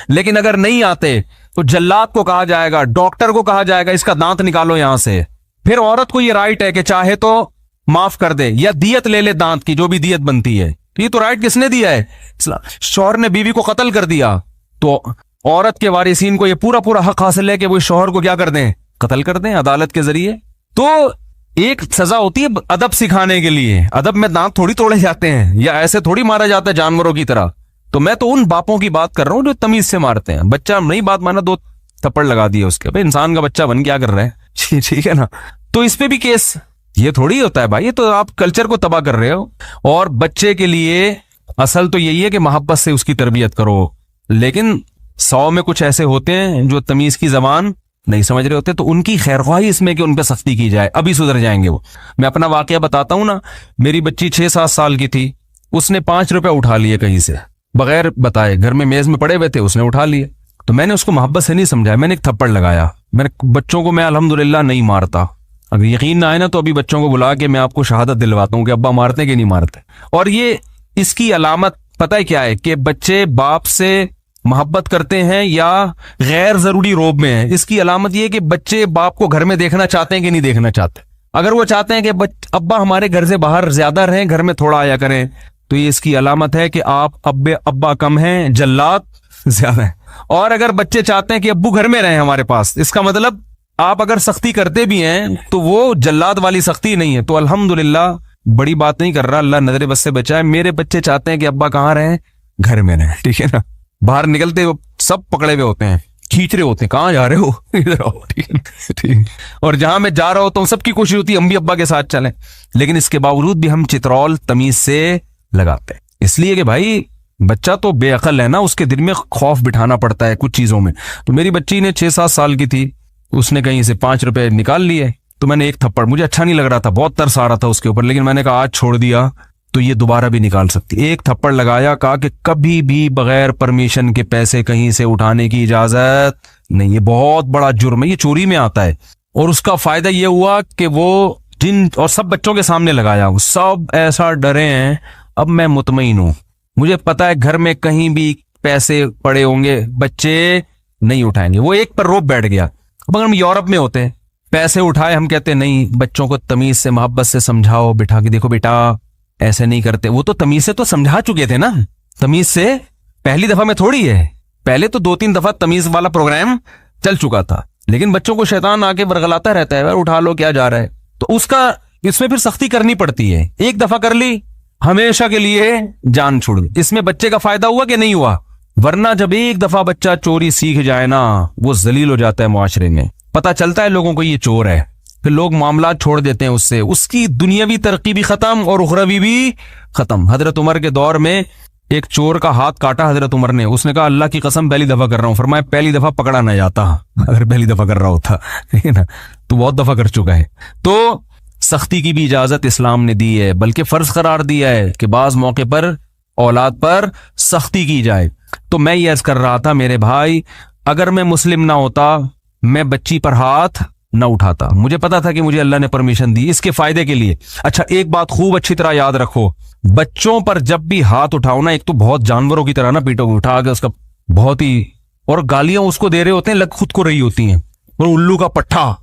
لیکن اگر نہیں آتے تو جلاد کو کہا جائے گا, ڈاکٹر کو کہا جائے گا اس کا دانت نکالو یہاں سے. پھر عورت کو یہ رائٹ ہے کہ چاہے تو معاف کر دے یا دیت لے لے دانت کی, جو بھی دیت بنتی ہے. یہ تو رائٹ کس نے دیا ہے؟ شوہر نے بیوی کو قتل کر دیا تو عورت کے وارثین کو یہ پورا حق حاصل ہے کہ وہ شوہر کو کیا کر دیں, قتل کر دیں عدالت کے ذریعے. تو ایک سزا ہوتی ہے ادب سکھانے کے لیے. ادب میں دانت تھوڑی توڑے جاتے ہیں یا ایسے تھوڑی مارا جاتا ہے جانوروں کی طرح. تو میں تو ان باپوں کی بات کر رہا ہوں جو تمیز سے مارتے ہیں. بچہ نہیں بات مانا 2 تھپڑ لگا دیے اس کے, بھائی انسان کا بچہ بن کیا کر رہے ہیں, ٹھیک ہے نا. تو اس پہ بھی کیس یہ تھوڑی ہوتا ہے بھائی, یہ تو آپ کلچر کو تباہ کر رہے ہو. اور بچے کے لیے اصل تو یہی ہے کہ محبت سے اس کی تربیت کرو, لیکن 100 میں کچھ ایسے ہوتے ہیں جو تمیز کی زبان نہیں سمجھ رہے ہوتے, تو ان کی خیرخواہی اس میں کہ ان پہ سختی کی جائے, ابھی سدھر جائیں گے وہ. میں اپنا واقعہ بتاتا ہوں نا. میری بچی 6-7 سال کی تھی, اس نے 5 روپے اٹھا لیے کہیں سے بغیر بتائے, گھر میں میز میں پڑے ہوئے تھے, اس نے اٹھا لیے. تو میں نے اس کو محبت سے نہیں سمجھایا, میں نے ایک تھپڑ لگایا. میں نے بچوں کو میں الحمدللہ نہیں مارتا. اگر یقین نہ آئے نا تو ابھی بچوں کو بلا کے میں آپ کو شہادت دلواتا ہوں کہ ابا مارتے کہ نہیں مارتے. اور یہ اس کی علامت پتہ ہے کیا ہے, کہ بچے باپ سے محبت کرتے ہیں یا غیر ضروری روب میں ہیں. اس کی علامت یہ ہے کہ بچے باپ کو گھر میں دیکھنا چاہتے ہیں کہ نہیں دیکھنا چاہتے. اگر وہ چاہتے ہیں کہ ابا ہمارے گھر سے باہر زیادہ رہیں, گھر میں تھوڑا آیا کریں, تو یہ اس کی علامت ہے کہ آپ ابا کم ہیں, جلات زیادہ ہیں. اور اگر بچے چاہتے ہیں کہ ابو گھر میں رہیں ہمارے پاس, اس کا مطلب آپ اگر سختی کرتے بھی ہیں تو وہ جلات والی سختی نہیں ہے. تو الحمدللہ بڑی بات نہیں کر رہا, اللہ نظر بس سے بچائے. میرے بچے چاہتے ہیں کہ ابا کہاں رہیں, گھر میں رہیں, ٹھیک ہے نا. باہر نکلتے سب پکڑے ہوئے ہوتے ہیں, کھینچ رہے ہوتے ہیں, کہاں جا رہے ہو, ادھر آؤ, ٹھیک. اور جہاں میں جا رہا ہوتا ہوں سب کی کوشش ہوتی ہے ہم بھی ابا کے ساتھ چلیں, لیکن اس کے باوجود بھی ہم چترول تمیز سے لگاتے ہیں. اس لیے کہ بھائی بچہ تو بے عقل ہے نا, اس کے دل میں خوف بٹھانا پڑتا ہے کچھ چیزوں میں. تو میری بچی نے 6-7 سال کی تھی, اس نے کہیں سے 5 روپے نکال لیے. تو میں نے ایک تھپڑ, مجھے اچھا نہیں لگ رہا تھا, بہت ترس آ رہا تھا اس کے اوپر, لیکن میں نے کہا آج چھوڑ دیا تو یہ دوبارہ بھی نکال سکتی. ایک تھپڑ لگایا, کہا کہ کبھی بھی بغیر پرمیشن کے پیسے کہیں سے اٹھانے کی اجازت نہیں, یہ بہت بڑا جرم ہے, یہ چوری میں آتا ہے. اور اس کا فائدہ یہ ہوا کہ وہ جن اور سب بچوں کے سامنے لگایا, سب ایسا ڈرے ہیں. اب میں مطمئن ہوں, مجھے پتا ہے گھر میں کہیں بھی پیسے پڑے ہوں گے بچے نہیں اٹھائیں گے. وہ ایک پر روپ بیٹھ گیا. اب اگر ہم یورپ میں ہوتے ہیں, پیسے اٹھائے, ہم کہتے نہیں بچوں کو تمیز سے محبت سے سمجھاؤ, بٹھا کے دیکھو بیٹا ایسے نہیں کرتے. وہ تو تمیز سے تو سمجھا چکے تھے نا, تمیز سے پہلی دفعہ میں تھوڑی ہے, پہلے تو 2-3 دفعہ تمیز والا پروگرام چل چکا تھا. لیکن بچوں کو شیطان آ کے ورغلاتا رہتا ہے, اٹھا لو کیا جا رہا ہے. تو اس میں پھر سختی کرنی پڑتی ہے. ایک دفعہ کر لی, ہمیشہ کے لیے جان چھوڑ گئی. اس میں بچے کا فائدہ ہوا کہ نہیں ہوا؟ ورنہ جب ایک دفعہ بچہ چوری سیکھ جائے نا, وہ ذلیل ہو جاتا ہے معاشرے میں. پتا چلتا ہے لوگوں کو یہ چور ہے, پھر لوگ معاملات چھوڑ دیتے ہیں اس سے, اس کی دنیاوی ترقی بھی ختم اور اخروی بھی ختم. حضرت عمر کے دور میں ایک چور کا ہاتھ کاٹا حضرت عمر نے. اس نے کہا اللہ کی قسم پہلی دفعہ کر رہا ہوں. فرمایا پہلی دفعہ پکڑا نہ جاتا, اگر پہلی دفعہ کر رہا ہوتا ٹھیک ہے نا, تو بہت دفعہ کر چکا ہے. تو سختی کی بھی اجازت اسلام نے دی ہے, بلکہ فرض قرار دیا ہے کہ بعض موقع پر اولاد پر سختی کی جائے. تو میں یہ عرض کر رہا تھا میرے بھائی, اگر میں مسلم نہ ہوتا میں بچی پر ہاتھ نہ اٹھاتا. مجھے پتا تھا کہ مجھے اللہ نے پرمیشن دی اس کے فائدے کے لیے. اچھا ایک بات خوب اچھی طرح یاد رکھو, بچوں پر جب بھی ہاتھ اٹھاؤ نا, ایک تو بہت جانوروں کی طرح نا پیٹو گے, اٹھا کے اس کا بہت ہی, اور گالیاں اس کو دے رہے ہوتے ہیں لگ خود کو رہی ہوتی ہیں, اور الو کا پٹھا.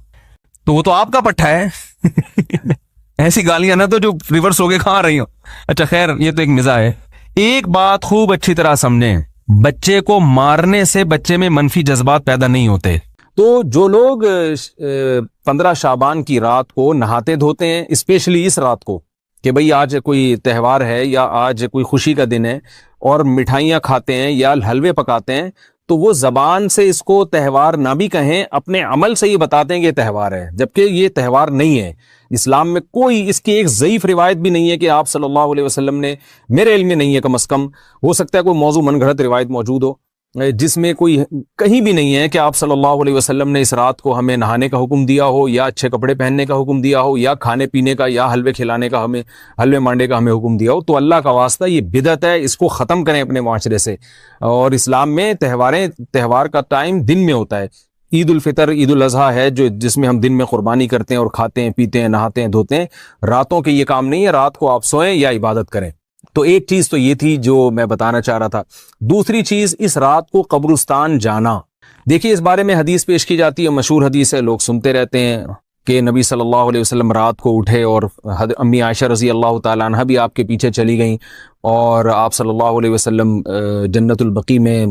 تو وہ تو آپ کا پٹھا ہے ایسی گالیاں نہ تو جو ریورس ہو کے کھا رہی ہوں. اچھا خیر یہ تو ایک مزاح ہے. ایک بات خوب اچھی طرح سمجھیں, بچے کو مارنے سے بچے میں منفی جذبات پیدا نہیں ہوتے. تو جو لوگ 15 شعبان کی رات کو نہاتے دھوتے ہیں, اسپیشلی اس رات کو کہ بھئی آج کوئی تہوار ہے یا آج کوئی خوشی کا دن ہے, اور مٹھائیاں کھاتے ہیں یا حلوے پکاتے ہیں, تو وہ زبان سے اس کو تہوار نہ بھی کہیں, اپنے عمل سے یہ بتاتے ہیں کہ یہ تہوار ہے, جبکہ یہ تہوار نہیں ہے. اسلام میں کوئی اس کی ایک ضعیف روایت بھی نہیں ہے کہ آپ صلی اللہ علیہ وسلم نے, میرے علم میں نہیں ہے کم از کم, ہو سکتا ہے کوئی موضوع من گھڑت روایت موجود ہو جس میں کوئی کہیں بھی نہیں ہے کہ آپ صلی اللہ علیہ وسلم نے اس رات کو ہمیں نہانے کا حکم دیا ہو, یا اچھے کپڑے پہننے کا حکم دیا ہو, یا کھانے پینے کا یا حلوے کھلانے کا, ہمیں حلوے مانڈے کا ہمیں حکم دیا ہو. تو اللہ کا واسطہ یہ بدعت ہے, اس کو ختم کریں اپنے معاشرے سے. اور اسلام میں تہوار کا ٹائم دن میں ہوتا ہے. عید الفطر, عید الاضحیٰ ہے جس میں ہم دن میں قربانی کرتے ہیں اور کھاتے ہیں پیتے ہیں نہاتے ہیں دھوتے ہیں. راتوں کے یہ کام نہیں ہے, رات کو آپ سوئیں یا عبادت کریں. تو ایک چیز تو یہ تھی جو میں بتانا چاہ رہا تھا. دوسری چیز, اس رات کو قبرستان جانا. دیکھیے اس بارے میں حدیث پیش کی جاتی ہے, مشہور حدیث ہے, لوگ سنتے رہتے ہیں کہ نبی صلی اللہ علیہ وسلم رات کو اٹھے اور امی عائشہ رضی اللہ تعالیٰ عنہ بھی آپ کے پیچھے چلی گئیں, اور آپ صلی اللہ علیہ وسلم جنت البقیع میں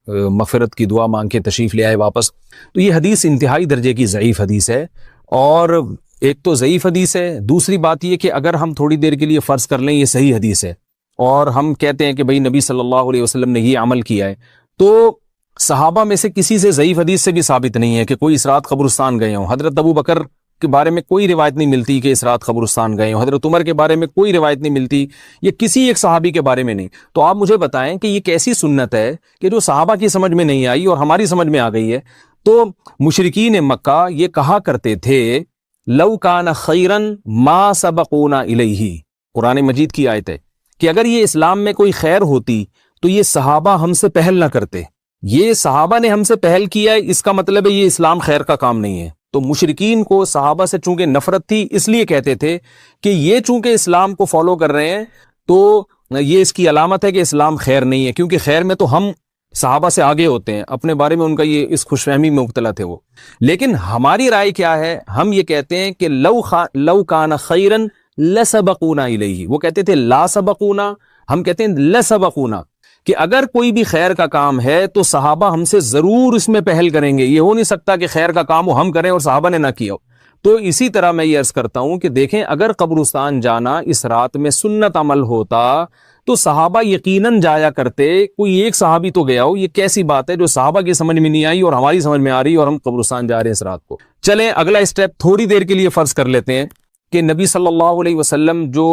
مغفرت کی دعا مانگ کے تشریف لے آئے واپس. تو یہ حدیث انتہائی درجے کی ضعیف حدیث ہے, اور ایک تو ضعیف حدیث ہے, دوسری بات یہ کہ اگر ہم تھوڑی دیر کے لیے فرض کر لیں یہ صحیح حدیث ہے, اور ہم کہتے ہیں کہ بھئی نبی صلی اللہ علیہ وسلم نے یہ عمل کیا ہے, تو صحابہ میں سے کسی سے ضعیف حدیث سے بھی ثابت نہیں ہے کہ کوئی اس رات قبرستان گئے ہوں. حضرت ابو بکر کے بارے میں کوئی روایت نہیں ملتی کہ اس رات قبرستان گئے ہوں, حضرت عمر کے بارے میں کوئی روایت نہیں ملتی, یہ کسی ایک صحابی کے بارے میں نہیں. تو آپ مجھے بتائیں کہ یہ کیسی سنت ہے کہ جو صحابہ کی سمجھ میں نہیں آئی اور ہماری سمجھ میں آ گئی ہے. تو مشرکین مکہ یہ کہا کرتے تھے لو کان خیرن ما سبقونا الیہ, قرآن مجید کی آیت ہے کہ اگر یہ اسلام میں کوئی خیر ہوتی تو یہ صحابہ ہم سے پہل نہ کرتے. یہ صحابہ نے ہم سے پہل کیا ہے, اس کا مطلب ہے یہ اسلام خیر کا کام نہیں ہے. تو مشرکین کو صحابہ سے چونکہ نفرت تھی, اس لیے کہتے تھے کہ یہ چونکہ اسلام کو فالو کر رہے ہیں تو یہ اس کی علامت ہے کہ اسلام خیر نہیں ہے, کیونکہ خیر میں تو ہم صحابہ سے آگے ہوتے ہیں. اپنے بارے میں ان کا یہ اس خوش فہمی میں مبتلا تھے وہ. لیکن ہماری رائے کیا ہے, ہم یہ کہتے ہیں کہ لو کان خیرن لسبقونا الیہ. وہ کہتے تھے لا سبقونا, ہم کہتے ہیں لسبقونا, کہ اگر کوئی بھی خیر کا کام ہے تو صحابہ ہم سے ضرور اس میں پہل کریں گے. یہ ہو نہیں سکتا کہ خیر کا کام ہم کریں اور صحابہ نے نہ کیا ہو. تو اسی طرح میں یہ عرض کرتا ہوں کہ دیکھیں اگر قبرستان جانا اس رات میں سنت عمل ہوتا تو صحابہ یقیناً جایا کرتے. کوئی ایک صحابی تو گیا ہو, یہ کیسی بات ہے جو صحابہ کی سمجھ میں نہیں آئی اور ہماری سمجھ میں آ رہی اور ہم قبرستان جا رہے ہیں اس رات کو. چلیں اگلا اسٹیپ تھوڑی دیر کے لیے فرض کر لیتے ہیں کہ نبی صلی اللہ علیہ وسلم جو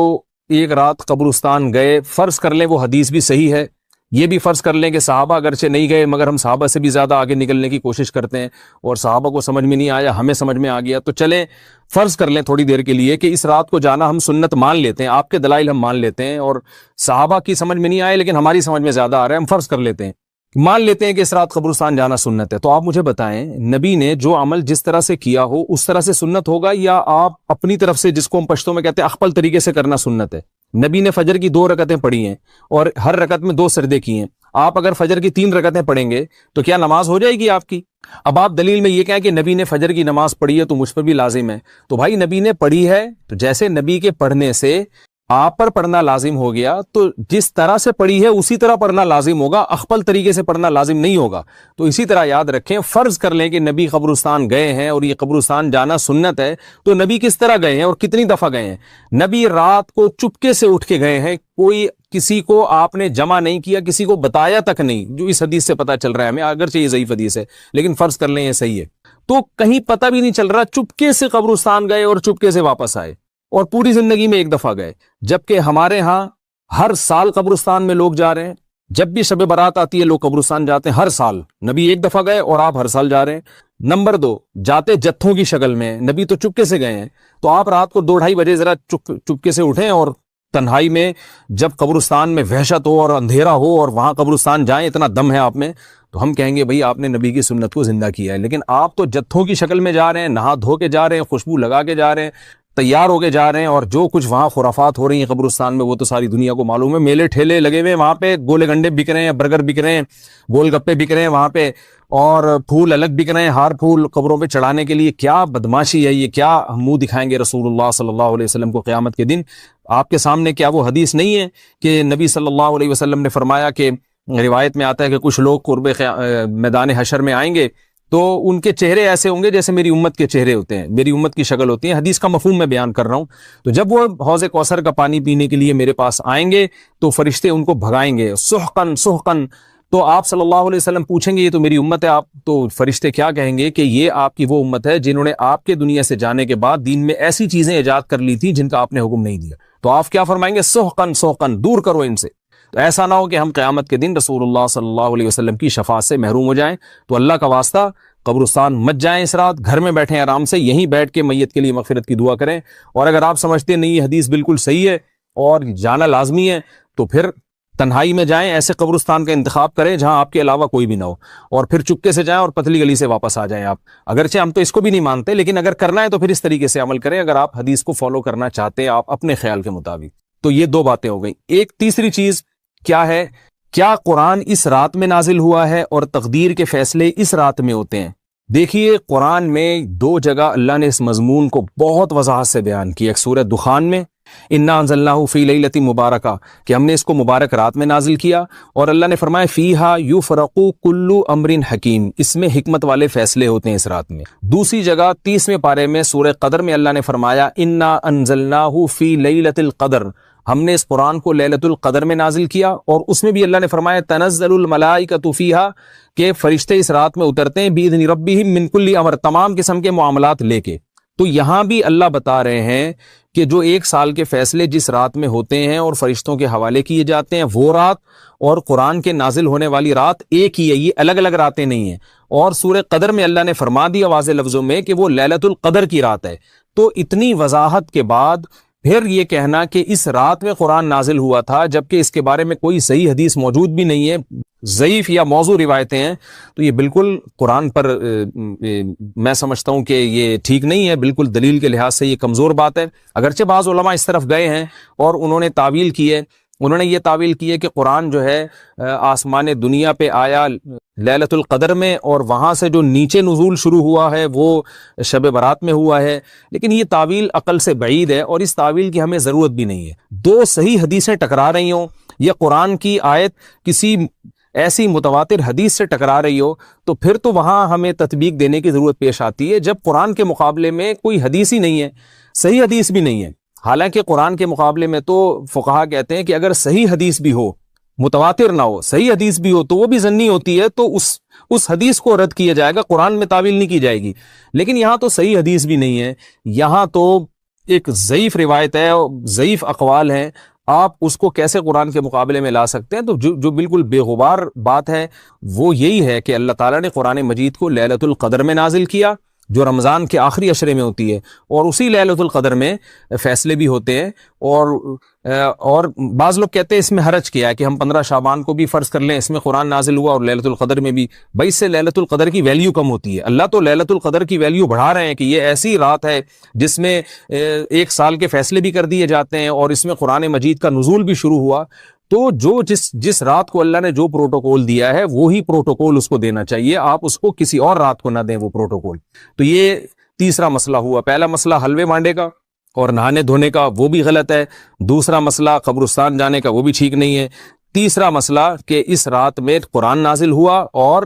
ایک رات قبرستان گئے, فرض کر لیں وہ حدیث بھی صحیح ہے, یہ بھی فرض کر لیں کہ صحابہ اگرچہ نہیں گئے مگر ہم صحابہ سے بھی زیادہ آگے نکلنے کی کوشش کرتے ہیں اور صحابہ کو سمجھ میں نہیں آیا, ہمیں سمجھ میں آ گیا. تو چلیں فرض کر لیں تھوڑی دیر کے لیے کہ اس رات کو جانا ہم سنت مان لیتے ہیں, آپ کے دلائل ہم مان لیتے ہیں, اور صحابہ کی سمجھ میں نہیں آئے لیکن ہماری سمجھ میں زیادہ آ رہا ہے, ہم فرض کر لیتے ہیں, مان لیتے ہیں کہ اس رات قبرستان جانا سنت ہے. تو آپ مجھے بتائیں نبی نے جو عمل جس طرح سے کیا ہو اس طرح سے سنت ہوگا, یا آپ اپنی طرف سے جس کو ہم پشتوں میں کہتے ہیں اخپل طریقے سے کرنا سنت ہے؟ نبی نے فجر کی 2 رکعتیں پڑھی ہیں اور ہر رکعت میں 2 سجدے کیے ہیں. آپ اگر فجر کی 3 رکعتیں پڑھیں گے تو کیا نماز ہو جائے گی آپ کی؟ اب آپ دلیل میں یہ کہیں کہ نبی نے فجر کی نماز پڑھی ہے تو مجھ پر بھی لازم ہے. تو بھائی نبی نے پڑھی ہے تو جیسے نبی کے پڑھنے سے آپ پر پڑھنا لازم ہو گیا, تو جس طرح سے پڑھی ہے اسی طرح پڑھنا لازم ہوگا, اخپل طریقے سے پڑھنا لازم نہیں ہوگا. تو اسی طرح یاد رکھیں, فرض کر لیں کہ نبی قبرستان گئے ہیں اور یہ قبرستان جانا سنت ہے, تو نبی کس طرح گئے ہیں اور کتنی دفعہ گئے ہیں؟ نبی رات کو چپکے سے اٹھ کے گئے ہیں, کوئی کسی کو آپ نے جمع نہیں کیا, کسی کو بتایا تک نہیں, جو اس حدیث سے پتہ چل رہا ہے ہمیں, اگرچہ یہ ضعیف حدیث ہے لیکن فرض کر لیں یہ صحیح ہے. تو کہیں پتہ بھی نہیں چل رہا, چپکے سے قبرستان گئے اور چپکے سے واپس آئے, اور پوری زندگی میں ایک دفعہ گئے. جبکہ ہمارے ہاں ہر سال قبرستان میں لوگ جا رہے ہیں, جب بھی شب برات آتی ہے لوگ قبرستان جاتے ہیں ہر سال. نبی ایک دفعہ گئے اور آپ ہر سال جا رہے ہیں. نمبر 2, جاتے جتھوں کی شکل میں, نبی تو چپکے سے گئے ہیں, تو آپ رات کو 2-2:30 بجے ذرا چپکے سے اٹھیں اور تنہائی میں جب قبرستان میں وحشت ہو اور اندھیرا ہو اور وہاں قبرستان جائیں, اتنا دم ہے آپ میں, تو ہم کہیں گے بھئی آپ نے نبی کی سنت کو زندہ کیا ہے. لیکن آپ تو جتھوں کی شکل میں جا رہے ہیں, نہا دھو کے جا رہے ہیں, خوشبو لگا کے جا رہے ہیں, تیار ہو کے جا رہے ہیں، اور جو کچھ وہاں خرافات ہو رہی ہیں قبرستان میں وہ تو ساری دنیا کو معلوم ہے. میلے ٹھیلے لگے ہوئے ہیں وہاں پہ، گولے گنڈے بک رہے ہیں، برگر بک رہے ہیں، گول گپے بک رہے ہیں وہاں پہ، اور پھول الگ بک رہے ہیں، ہار پھول قبروں پہ چڑھانے کے لیے. کیا بدماشی ہے یہ، کیا منہ دکھائیں گے رسول اللہ صلی اللہ علیہ وسلم کو قیامت کے دن؟ آپ کے سامنے کیا وہ حدیث نہیں ہے کہ نبی صلی اللہ علیہ وسلم نے فرمایا کہ روایت میں آتا ہے کہ کچھ لوگ قرب میدان حشر میں آئیں گے تو ان کے چہرے ایسے ہوں گے جیسے میری امت کے چہرے ہوتے ہیں، میری امت کی شکل ہوتی ہے. حدیث کا مفہوم میں بیان کر رہا ہوں. تو جب وہ حوض کوثر کا پانی پینے کے لیے میرے پاس آئیں گے تو فرشتے ان کو بھگائیں گے، سحقن سحقن. تو آپ صلی اللہ علیہ وسلم پوچھیں گے یہ تو میری امت ہے، آپ تو فرشتے کیا کہیں گے کہ یہ آپ کی وہ امت ہے جنہوں نے آپ کے دنیا سے جانے کے بعد دین میں ایسی چیزیں ایجاد کر لی تھی جن کا آپ نے حکم نہیں دیا. تو آپ کیا فرمائیں گے؟ سحقن سحقن، دور کرو ان سے. تو ایسا نہ ہو کہ ہم قیامت کے دن رسول اللہ صلی اللہ علیہ وسلم کی شفاعت سے محروم ہو جائیں. تو اللہ کا واسطہ قبرستان مت جائیں اس رات، گھر میں بیٹھیں آرام سے، یہیں بیٹھ کے میت کے لیے مغفرت کی دعا کریں. اور اگر آپ سمجھتے نہیں یہ حدیث بالکل صحیح ہے اور جانا لازمی ہے تو پھر تنہائی میں جائیں، ایسے قبرستان کا انتخاب کریں جہاں آپ کے علاوہ کوئی بھی نہ ہو، اور پھر چپکے سے جائیں اور پتلی گلی سے واپس آ جائیں آپ. اگرچہ ہم تو اس کو بھی نہیں مانتے، لیکن اگر کرنا ہے تو پھر اس طریقے سے عمل کریں اگر آپ حدیث کو فالو کرنا چاہتے ہیں آپ اپنے خیال کے مطابق. تو یہ دو باتیں ہو گئیں. ایک تیسری چیز کیا ہے؟ کیا قرآن اس رات میں نازل ہوا ہے اور تقدیر کے فیصلے اس رات میں ہوتے ہیں؟ دیکھیے قرآن میں دو جگہ اللہ نے اس مضمون کو بہت وضاحت سے بیان کیا. ایک سورہ دخان میں انا انزلناہ فی لیلۃ مبارکہ کہ ہم نے اس کو مبارک رات میں نازل کیا، اور اللہ نے فرمایا فیہا یفرق کل امر حکیم، اس میں حکمت والے فیصلے ہوتے ہیں اس رات میں. دوسری جگہ 30ویں پارے میں سورہ قدر میں اللہ نے فرمایا انا انزلناہ فی لیلۃ القدر، ہم نے اس قرآن کو لیلۃ القدر میں نازل کیا، اور اس میں بھی اللہ نے فرمایا تنزل الملائکۃ فیہا کہ فرشتے اس رات میں اترتے ہیں باذن ربہم من کل امر، تمام قسم کے معاملات لے کے. تو یہاں بھی اللہ بتا رہے ہیں کہ جو 1 سال کے فیصلے جس رات میں ہوتے ہیں اور فرشتوں کے حوالے کیے جاتے ہیں وہ رات اور قرآن کے نازل ہونے والی رات ایک ہی ہے، یہ الگ الگ راتیں نہیں ہیں. اور سورہ قدر میں اللہ نے فرما دیا واضح لفظوں میں کہ وہ لیلۃ القدر کی رات ہے. تو اتنی وضاحت کے بعد پھر یہ کہنا کہ اس رات میں قرآن نازل ہوا تھا جبکہ اس کے بارے میں کوئی صحیح حدیث موجود بھی نہیں ہے، ضعیف یا موضوع روایتیں ہیں، تو یہ بالکل قرآن پر میں سمجھتا ہوں کہ یہ ٹھیک نہیں ہے، بالکل دلیل کے لحاظ سے یہ کمزور بات ہے. اگرچہ بعض علماء اس طرف گئے ہیں اور انہوں نے تعویل کی ہے، انہوں نے یہ تعویل کی ہے کہ قرآن جو ہے آسمان دنیا پہ آیا لیلۃ القدر میں، اور وہاں سے جو نیچے نزول شروع ہوا ہے وہ شب برات میں ہوا ہے. لیکن یہ تعویل عقل سے بعید ہے اور اس تعویل کی ہمیں ضرورت بھی نہیں ہے. دو صحیح حدیثیں ٹکرا رہی ہوں یا قرآن کی آیت کسی ایسی متواتر حدیث سے ٹکرا رہی ہو تو پھر تو وہاں ہمیں تطبیق دینے کی ضرورت پیش آتی ہے. جب قرآن کے مقابلے میں کوئی حدیث ہی نہیں ہے، صحیح حدیث بھی نہیں ہے. حالانکہ قرآن کے مقابلے میں تو فقہا کہتے ہیں کہ اگر صحیح حدیث بھی ہو، متواتر نہ ہو، صحیح حدیث بھی ہو تو وہ بھی ظنی ہوتی ہے، تو اس حدیث کو رد کیا جائے گا، قرآن میں تعویل نہیں کی جائے گی. لیکن یہاں تو صحیح حدیث بھی نہیں ہے، یہاں تو ایک ضعیف روایت ہے، ضعیف اقوال ہیں، آپ اس کو کیسے قرآن کے مقابلے میں لا سکتے ہیں؟ تو جو بالکل بے غبار بات ہے وہ یہی ہے کہ اللہ تعالیٰ نے قرآن مجید کو لیلۃ القدر میں نازل کیا جو رمضان کے آخری عشرے میں ہوتی ہے، اور اسی لیلۃ القدر میں فیصلے بھی ہوتے ہیں. اور بعض لوگ کہتے ہیں اس میں حرج کیا ہے کہ ہم 15 شعبان کو بھی فرض کر لیں، اس میں قرآن نازل ہوا اور لیلۃ القدر میں بھی. بھائی اس سے لیلۃ القدر کی ویلیو کم ہوتی ہے. اللہ تو لیلۃ القدر کی ویلیو بڑھا رہے ہیں کہ یہ ایسی رات ہے جس میں 1 سال کے فیصلے بھی کر دیے جاتے ہیں اور اس میں قرآن مجید کا نزول بھی شروع ہوا. تو جس رات کو اللہ نے جو پروٹوکول دیا ہے وہی پروٹوکول اس کو دینا چاہیے، آپ اس کو کسی اور رات کو نہ دیں وہ پروٹوکول. تو یہ تیسرا مسئلہ ہوا. پہلا مسئلہ حلوے مانڈے کا اور نہانے دھونے کا، وہ بھی غلط ہے. دوسرا مسئلہ قبرستان جانے کا، وہ بھی ٹھیک نہیں ہے. تیسرا مسئلہ کہ اس رات میں قرآن نازل ہوا اور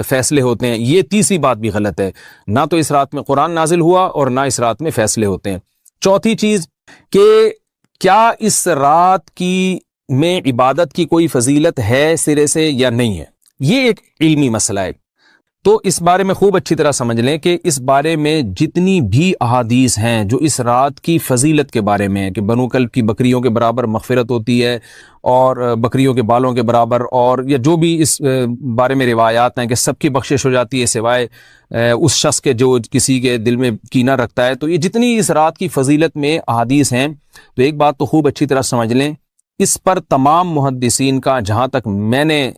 فیصلے ہوتے ہیں، یہ تیسری بات بھی غلط ہے. نہ تو اس رات میں قرآن نازل ہوا اور نہ اس رات میں فیصلے ہوتے ہیں. چوتھی چیز کہ کیا اس رات کی میں عبادت کی کوئی فضیلت ہے سرے سے یا نہیں ہے، یہ ایک علمی مسئلہ ہے. تو اس بارے میں خوب اچھی طرح سمجھ لیں کہ اس بارے میں جتنی بھی احادیث ہیں جو اس رات کی فضیلت کے بارے میں کہ بنو کلب کی بکریوں کے برابر مغفرت ہوتی ہے اور بکریوں کے بالوں کے برابر، اور یا جو بھی اس بارے میں روایات ہیں کہ سب کی بخشش ہو جاتی ہے سوائے اس شخص کے جو کسی کے دل میں کینہ رکھتا ہے. تو یہ جتنی اس رات کی فضیلت میں احادیث ہیں تو ایک بات تو خوب اچھی طرح سمجھ لیں، اس پر تمام محدثین کا، جہاں تک میں نے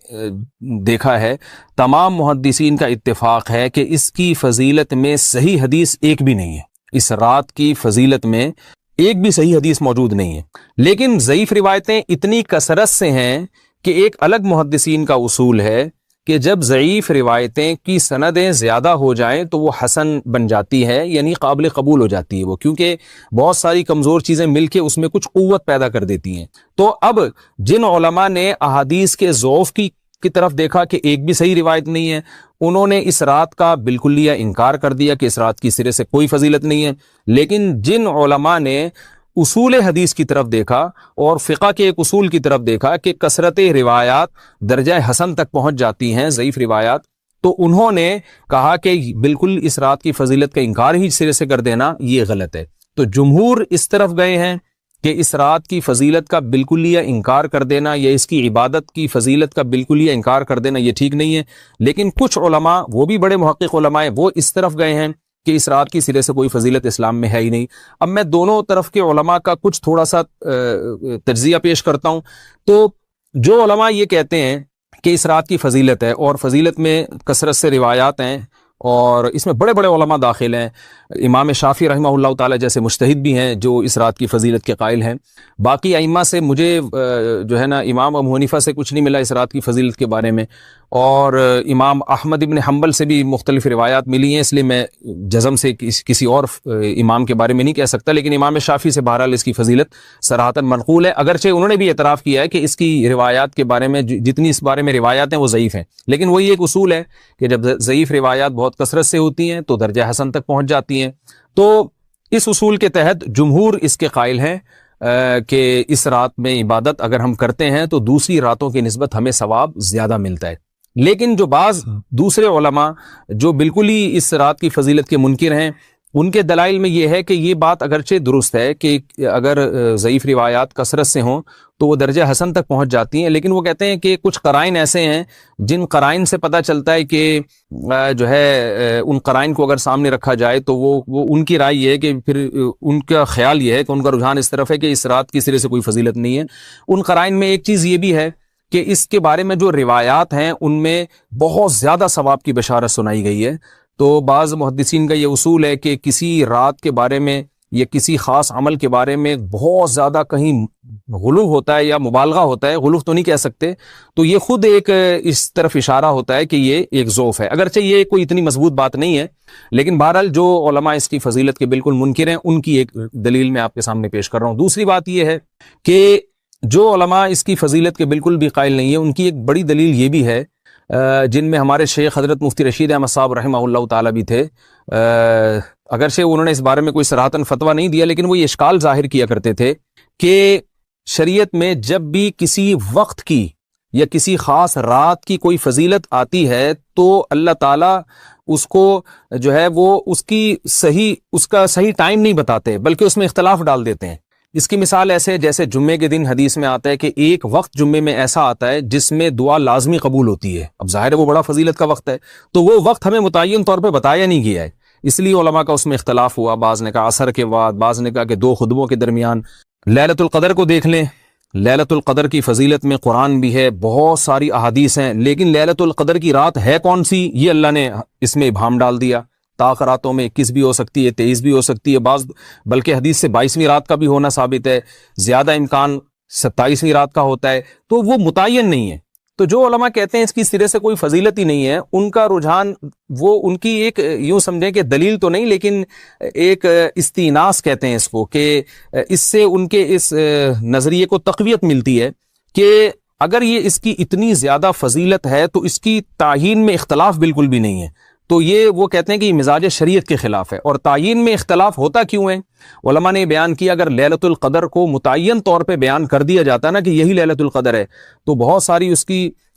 دیکھا ہے، تمام محدثین کا اتفاق ہے کہ اس کی فضیلت میں صحیح حدیث ایک بھی نہیں ہے. اس رات کی فضیلت میں ایک بھی صحیح حدیث موجود نہیں ہے، لیکن ضعیف روایتیں اتنی کثرت سے ہیں کہ ایک الگ محدثین کا اصول ہے کہ جب ضعیف روایتیں کی سندیں زیادہ ہو جائیں تو وہ حسن بن جاتی ہے، یعنی قابل قبول ہو جاتی ہے وہ، کیونکہ بہت ساری کمزور چیزیں مل کے اس میں کچھ قوت پیدا کر دیتی ہیں۔ تو اب جن علماء نے احادیث کے ضعف کی طرف دیکھا کہ ایک بھی صحیح روایت نہیں ہے، انہوں نے اس رات کا بالکلیہ انکار کر دیا کہ اس رات کی سرے سے کوئی فضیلت نہیں ہے۔ لیکن جن علماء نے اصول حدیث کی طرف دیکھا اور فقہ کے ایک اصول کی طرف دیکھا کہ کثرت روایات درجہ حسن تک پہنچ جاتی ہیں ضعیف روایات، تو انہوں نے کہا کہ بالکل اس رات کی فضیلت کا انکار ہی سرے سے کر دینا یہ غلط ہے۔ تو جمہور اس طرف گئے ہیں کہ اس رات کی فضیلت کا بالکلیہ انکار کر دینا یا اس کی عبادت کی فضیلت کا بالکلیہ انکار کر دینا یہ ٹھیک نہیں ہے، لیکن کچھ علماء، وہ بھی بڑے محقق علماء ہیں، وہ اس طرف گئے ہیں کہ اس رات کی سرے سے کوئی فضیلت اسلام میں ہے ہی نہیں۔ اب میں دونوں طرف کے علماء کا کچھ تھوڑا سا تجزیہ پیش کرتا ہوں۔ تو جو علماء یہ کہتے ہیں کہ اس رات کی فضیلت ہے اور فضیلت میں کثرت سے روایات ہیں اور اس میں بڑے بڑے علماء داخل ہیں، امام شافعی رحمہ اللہ تعالی جیسے مجتہد بھی ہیں جو اس رات کی فضیلت کے قائل ہیں، باقی ائمہ سے مجھے جو ہے نا امام ابو حنیفہ سے کچھ نہیں ملا اس رات کی فضیلت کے بارے میں، اور امام احمد ابن حنبل سے بھی مختلف روایات ملی ہیں، اس لیے میں جزم سے کسی اور امام کے بارے میں نہیں کہہ سکتا، لیکن امام شافعی سے بہرحال اس کی فضیلت صراحتاً منقول ہے، اگرچہ انہوں نے بھی اعتراف کیا ہے کہ اس کی روایات کے بارے میں جتنی اس بارے میں روایات ہیں وہ ضعیف ہیں، لیکن وہی ایک اصول ہے کہ جب ضعیف روایات بہت کثرت سے ہوتی ہیں تو درجہ حسن تک پہنچ جاتی ہیں۔ تو اس اصول کے تحت جمہور اس کے قائل ہیں کہ اس رات میں عبادت اگر ہم کرتے ہیں تو دوسری راتوں کی نسبت ہمیں ثواب زیادہ ملتا ہے۔ لیکن جو بعض دوسرے علماء جو بالکل ہی اس رات کی فضیلت کے منکر ہیں، ان کے دلائل میں یہ ہے کہ یہ بات اگرچہ درست ہے کہ اگر ضعیف روایات کثرت سے ہوں تو وہ درجہ حسن تک پہنچ جاتی ہیں، لیکن وہ کہتے ہیں کہ کچھ قرائن ایسے ہیں جن قرائن سے پتہ چلتا ہے کہ جو ہے ان قرائن کو اگر سامنے رکھا جائے تو وہ ان کی رائے یہ ہے کہ پھر ان کا خیال یہ ہے کہ ان کا رجحان اس طرف ہے کہ اس رات کی سرے سے کوئی فضیلت نہیں ہے۔ ان قرائن میں ایک چیز یہ بھی ہے کہ اس کے بارے میں جو روایات ہیں ان میں بہت زیادہ ثواب کی بشارت سنائی گئی ہے۔ تو بعض محدثین کا یہ اصول ہے کہ کسی رات کے بارے میں یا کسی خاص عمل کے بارے میں بہت زیادہ کہیں غلو ہوتا ہے یا مبالغہ ہوتا ہے، غلو تو نہیں کہہ سکتے، تو یہ خود ایک اس طرف اشارہ ہوتا ہے کہ یہ ایک ضعف ہے، اگرچہ یہ کوئی اتنی مضبوط بات نہیں ہے، لیکن بہرحال جو علماء اس کی فضیلت کے بالکل منکر ہیں ان کی ایک دلیل میں آپ کے سامنے پیش کر رہا ہوں۔ دوسری بات یہ ہے کہ جو علماء اس کی فضیلت کے بالکل بھی قائل نہیں ہیں ان کی ایک بڑی دلیل یہ بھی ہے، جن میں ہمارے شیخ حضرت مفتی رشید احمد صاحب رحمہ اللہ تعالی بھی تھے، اگرچہ انہوں نے اس بارے میں کوئی صراحتاً فتویٰ نہیں دیا، لیکن وہ یہ اشکال ظاہر کیا کرتے تھے کہ شریعت میں جب بھی کسی وقت کی یا کسی خاص رات کی کوئی فضیلت آتی ہے تو اللہ تعالیٰ اس کو جو ہے وہ اس کا صحیح ٹائم نہیں بتاتے بلکہ اس میں اختلاف ڈال دیتے ہیں۔ اس کی مثال ایسے جیسے جمعے کے دن حدیث میں آتا ہے کہ ایک وقت جمعے میں ایسا آتا ہے جس میں دعا لازمی قبول ہوتی ہے، اب ظاہر ہے وہ بڑا فضیلت کا وقت ہے، تو وہ وقت ہمیں متعین طور پہ بتایا نہیں گیا ہے، اس لیے علماء کا اس میں اختلاف ہوا، بعض نے کہا عصر کے بعد، بعض نے کہا کہ 2 خطبوں کے درمیان۔ لیلۃ القدر کو دیکھ لیں، لیلۃ القدر کی فضیلت میں قرآن بھی ہے، بہت ساری احادیث ہیں، لیکن لیلۃ القدر کی رات ہے کون سی یہ اللہ نے اس میں ابہام ڈال دیا۔ طاق راتوں میں 21 بھی ہو سکتی ہے، 23 بھی ہو سکتی ہے، بعض بلکہ حدیث سے 22ویں رات کا بھی ہونا ثابت ہے، زیادہ امکان 27ویں رات کا ہوتا ہے، تو وہ متعین نہیں ہے۔ تو جو علماء کہتے ہیں اس کی سرے سے کوئی فضیلت ہی نہیں ہے، ان کا رجحان وہ ان کی ایک یوں سمجھیں کہ دلیل تو نہیں لیکن ایک استیناس کہتے ہیں اس کو، کہ اس سے ان کے اس نظریے کو تقویت ملتی ہے کہ اگر یہ اس کی اتنی زیادہ فضیلت ہے تو اس کی تعیین میں اختلاف بالکل بھی نہیں ہے، تو یہ وہ کہتے ہیں کہ یہ مزاج شریعت کے خلاف ہے۔ اور تعیین میں اختلاف ہوتا کیوں ہے؟ علماء نے بیان کیا اگر لیلۃ القدر کو متعین طور پہ بیان کر دیا جاتا نا کہ یہی لیلۃ القدر ہے تو بہت ساری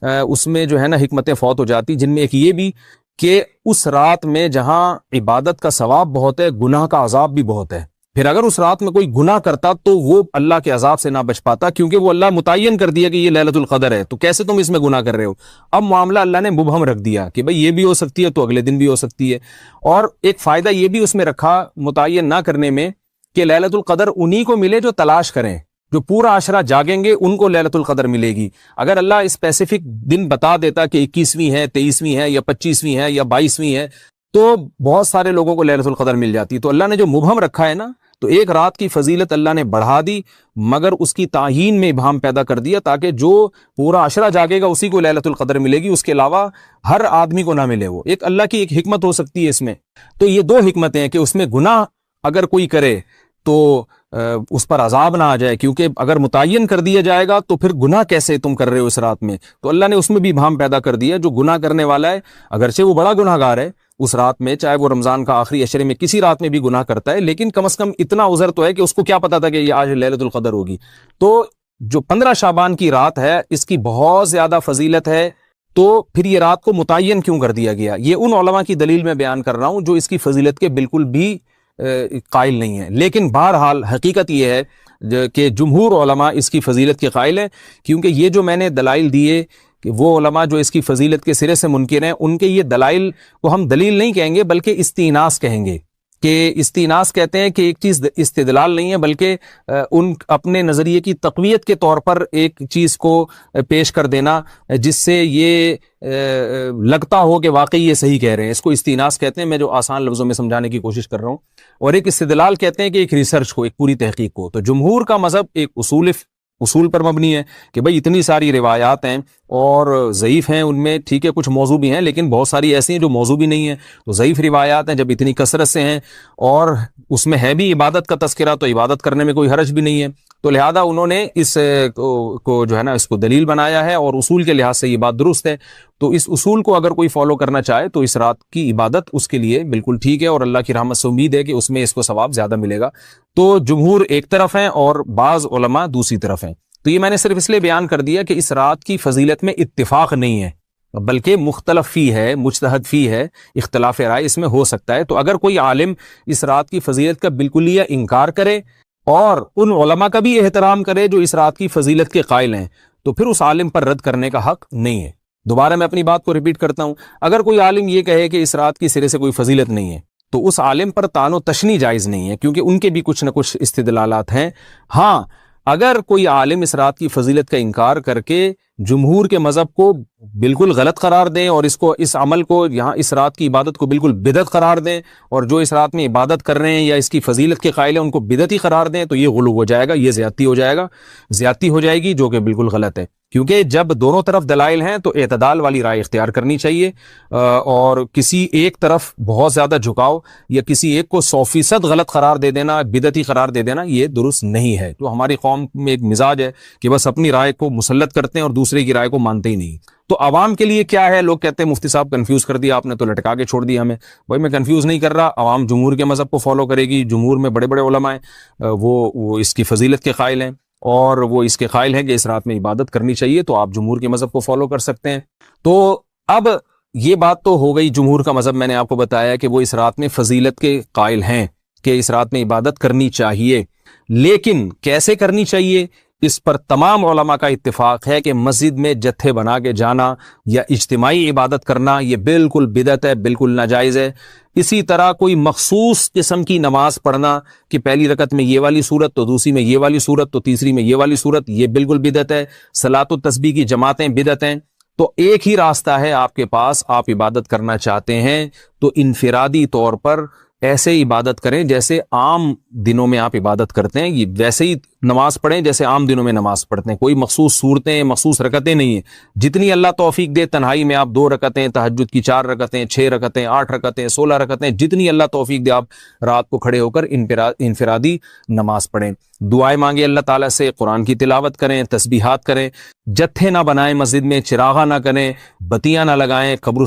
اس میں جو ہے نا حکمتیں فوت ہو جاتی، جن میں ایک یہ بھی کہ اس رات میں جہاں عبادت کا ثواب بہت ہے گناہ کا عذاب بھی بہت ہے، پھر اگر اس رات میں کوئی گناہ کرتا تو وہ اللہ کے عذاب سے نہ بچ پاتا، کیونکہ وہ اللہ متعین کر دیا کہ یہ لیلۃ القدر ہے، تو کیسے تم اس میں گناہ کر رہے ہو؟ اب معاملہ اللہ نے مبہم رکھ دیا کہ بھئی یہ بھی ہو سکتی ہے تو اگلے دن بھی ہو سکتی ہے۔ اور ایک فائدہ یہ بھی اس میں رکھا متعین نہ کرنے میں کہ لیلۃ القدر انہی کو ملے جو تلاش کریں، جو پورا عشرہ جاگیں گے ان کو لیلۃ القدر ملے گی۔ اگر اللہ اسپیسیفک دن بتا دیتا کہ 21ویں ہے، 23ویں ہے یا 25ویں ہے یا 22ویں ہے تو بہت سارے لوگوں کو لیلۃ القدر مل جاتی. تو اللہ نے جو مبہم رکھا ہے نا, تو ایک رات کی فضیلت اللہ نے بڑھا دی, مگر اس کی تعیین میں ابہام پیدا کر دیا تاکہ جو پورا عشرہ جاگے گا اسی کو لیلۃ القدر ملے گی, اس کے علاوہ ہر آدمی کو نہ ملے. وہ ایک اللہ کی ایک حکمت ہو سکتی ہے اس میں. تو یہ دو حکمتیں ہیں کہ اس میں گناہ اگر کوئی کرے تو اس پر عذاب نہ آ جائے, کیونکہ اگر متعین کر دیا جائے گا تو پھر گناہ کیسے تم کر رہے ہو اس رات میں. تو اللہ نے اس میں بھی ابہام پیدا کر دیا. جو گناہ کرنے والا ہے اگرچہ وہ بڑا گناہ گار ہے اس رات میں, چاہے وہ رمضان کا آخری عشرے میں کسی رات میں بھی گناہ کرتا ہے, لیکن کم از کم اتنا عذر تو ہے کہ اس کو کیا پتا تھا کہ یہ آج لیلۃ القدر ہوگی. تو جو 15 شعبان کی رات ہے اس کی بہت زیادہ فضیلت ہے. تو پھر یہ رات کو متعین کیوں کر دیا گیا؟ یہ ان علماء کی دلیل میں بیان کر رہا ہوں جو اس کی فضیلت کے بالکل بھی قائل نہیں ہیں. لیکن بہرحال حقیقت یہ ہے کہ جمہور علماء اس کی فضیلت کے قائل ہیں, کیونکہ یہ جو میں نے دلائل دیے کہ وہ علماء جو اس کی فضیلت کے سرے سے منکر ہیں, ان کے یہ دلائل کو ہم دلیل نہیں کہیں گے بلکہ استیناس کہیں گے. کہ استیناس کہتے ہیں کہ ایک چیز استدلال نہیں ہے بلکہ ان اپنے نظریے کی تقویت کے طور پر ایک چیز کو پیش کر دینا جس سے یہ لگتا ہو کہ واقعی یہ صحیح کہہ رہے ہیں. اس کو استیناس کہتے ہیں, میں جو آسان لفظوں میں سمجھانے کی کوشش کر رہا ہوں. اور ایک استدلال کہتے ہیں کہ ایک ریسرچ کو, ایک پوری تحقیق کو. تو جمہور کا مذہب ایک اصول پر مبنی ہے کہ بھئی اتنی ساری روایات ہیں اور ضعیف ہیں, ان میں ٹھیک ہے کچھ موضوع بھی ہیں لیکن بہت ساری ایسی ہیں جو موضوع بھی نہیں ہیں. تو ضعیف روایات ہیں, جب اتنی کثرت سے ہیں اور اس میں ہے بھی عبادت کا تذکرہ تو عبادت کرنے میں کوئی حرج بھی نہیں ہے. تو لہذا انہوں نے اس کو جو ہے نا اس کو دلیل بنایا ہے اور اصول کے لحاظ سے یہ بات درست ہے. تو اس اصول کو اگر کوئی فالو کرنا چاہے تو اس رات کی عبادت اس کے لیے بالکل ٹھیک ہے اور اللہ کی رحمت سے امید ہے کہ اس میں اس کو ثواب زیادہ ملے گا. تو جمہور ایک طرف ہیں اور بعض علماء دوسری طرف ہیں. تو یہ میں نے صرف اس لیے بیان کر دیا کہ اس رات کی فضیلت میں اتفاق نہیں ہے بلکہ مختلف فی ہے, مجتہد فی ہے, اختلاف رائے اس میں ہو سکتا ہے. تو اگر کوئی عالم اس رات کی فضیلت کا بالکل ہی انکار کرے اور ان علماء کا بھی احترام کرے جو اس رات کی فضیلت کے قائل ہیں, تو پھر اس عالم پر رد کرنے کا حق نہیں ہے. دوبارہ میں اپنی بات کو ریپیٹ کرتا ہوں, اگر کوئی عالم یہ کہے کہ اس رات کی سرے سے کوئی فضیلت نہیں ہے تو اس عالم پر طعن و تشنیع جائز نہیں ہے, کیونکہ ان کے بھی کچھ نہ کچھ استدلالات ہیں. ہاں, اگر کوئی عالم اس رات کی فضیلت کا انکار کر کے جمہور کے مذہب کو بالکل غلط قرار دیں اور اس عمل کو یہاں اس رات کی عبادت کو بالکل بدعت قرار دیں, اور جو اس رات میں عبادت کر رہے ہیں یا اس کی فضیلت کے قائل ہیں ان کو بدعتی قرار دیں, تو یہ غلو ہو جائے گا, یہ زیادتی ہو جائے گی جو کہ بالکل غلط ہے. کیونکہ جب دونوں طرف دلائل ہیں تو اعتدال والی رائے اختیار کرنی چاہیے, اور کسی ایک طرف بہت زیادہ جھکاؤ یا کسی ایک کو 100% غلط قرار دے دینا, بدعتی قرار دے دینا, یہ درست نہیں ہے. تو ہماری قوم میں ایک مزاج ہے کہ بس اپنی رائے کو مسلط کرتے ہیں اور دوسرے کی رائے کو مانتے ہی نہیں. تو عوام کے لیے کیا ہے؟ لوگ کہتے ہیں مفتی صاحب کنفیوز کر دیا آپ نے, تو لٹکا کے چھوڑ دیا ہمیں. بھائی میں کنفیوز نہیں کر رہا, عوام جمہور کے مذہب کو فالو کرے گی. جمہور میں بڑے بڑے علماء ہیں, وہ اس کی فضیلت کے قائل ہیں اور وہ اس کے قائل ہیں کہ اس رات میں عبادت کرنی چاہیے, تو آپ جمہور کے مذہب کو فالو کر سکتے ہیں. تو اب یہ بات تو ہو گئی جمہور کا مذہب, میں نے آپ کو بتایا کہ وہ اس رات میں فضیلت کے قائل ہیں کہ اس رات میں عبادت کرنی چاہیے. لیکن کیسے کرنی چاہیے اس پر تمام علماء کا اتفاق ہے کہ مسجد میں جتھے بنا کے جانا یا اجتماعی عبادت کرنا یہ بالکل بدعت ہے, بالکل ناجائز ہے. اسی طرح کوئی مخصوص قسم کی نماز پڑھنا کہ پہلی رکعت میں یہ والی صورت تو دوسری میں یہ والی صورت تو تیسری میں یہ والی صورت, یہ بالکل بدعت ہے. صلاۃ التسبیح کی جماعتیں بدعت ہیں. تو ایک ہی راستہ ہے آپ کے پاس, آپ عبادت کرنا چاہتے ہیں تو انفرادی طور پر ایسے عبادت کریں جیسے عام دنوں میں آپ عبادت کرتے ہیں, یہ ویسے ہی نماز پڑھیں جیسے عام دنوں میں نماز پڑھتے ہیں. کوئی مخصوص صورتیں, مخصوص رکعتیں نہیں ہیں. جتنی اللہ توفیق دے, تنہائی میں آپ 2 رکعتیں, تہجد کی 4 رکعتیں, 6 رکعتیں, 8 رکعتیں, 16 رکعتیں, جتنی اللہ توفیق دے آپ رات کو کھڑے ہو کر انفرادی نماز پڑھیں. دعائیں مانگیں اللہ تعالیٰ سے, قرآن کی تلاوت کریں, تسبیحات کریں. جتھے نہ بنائیں مسجد میں, چراغاں نہ کریں, بتیاں نہ لگائیں, قبر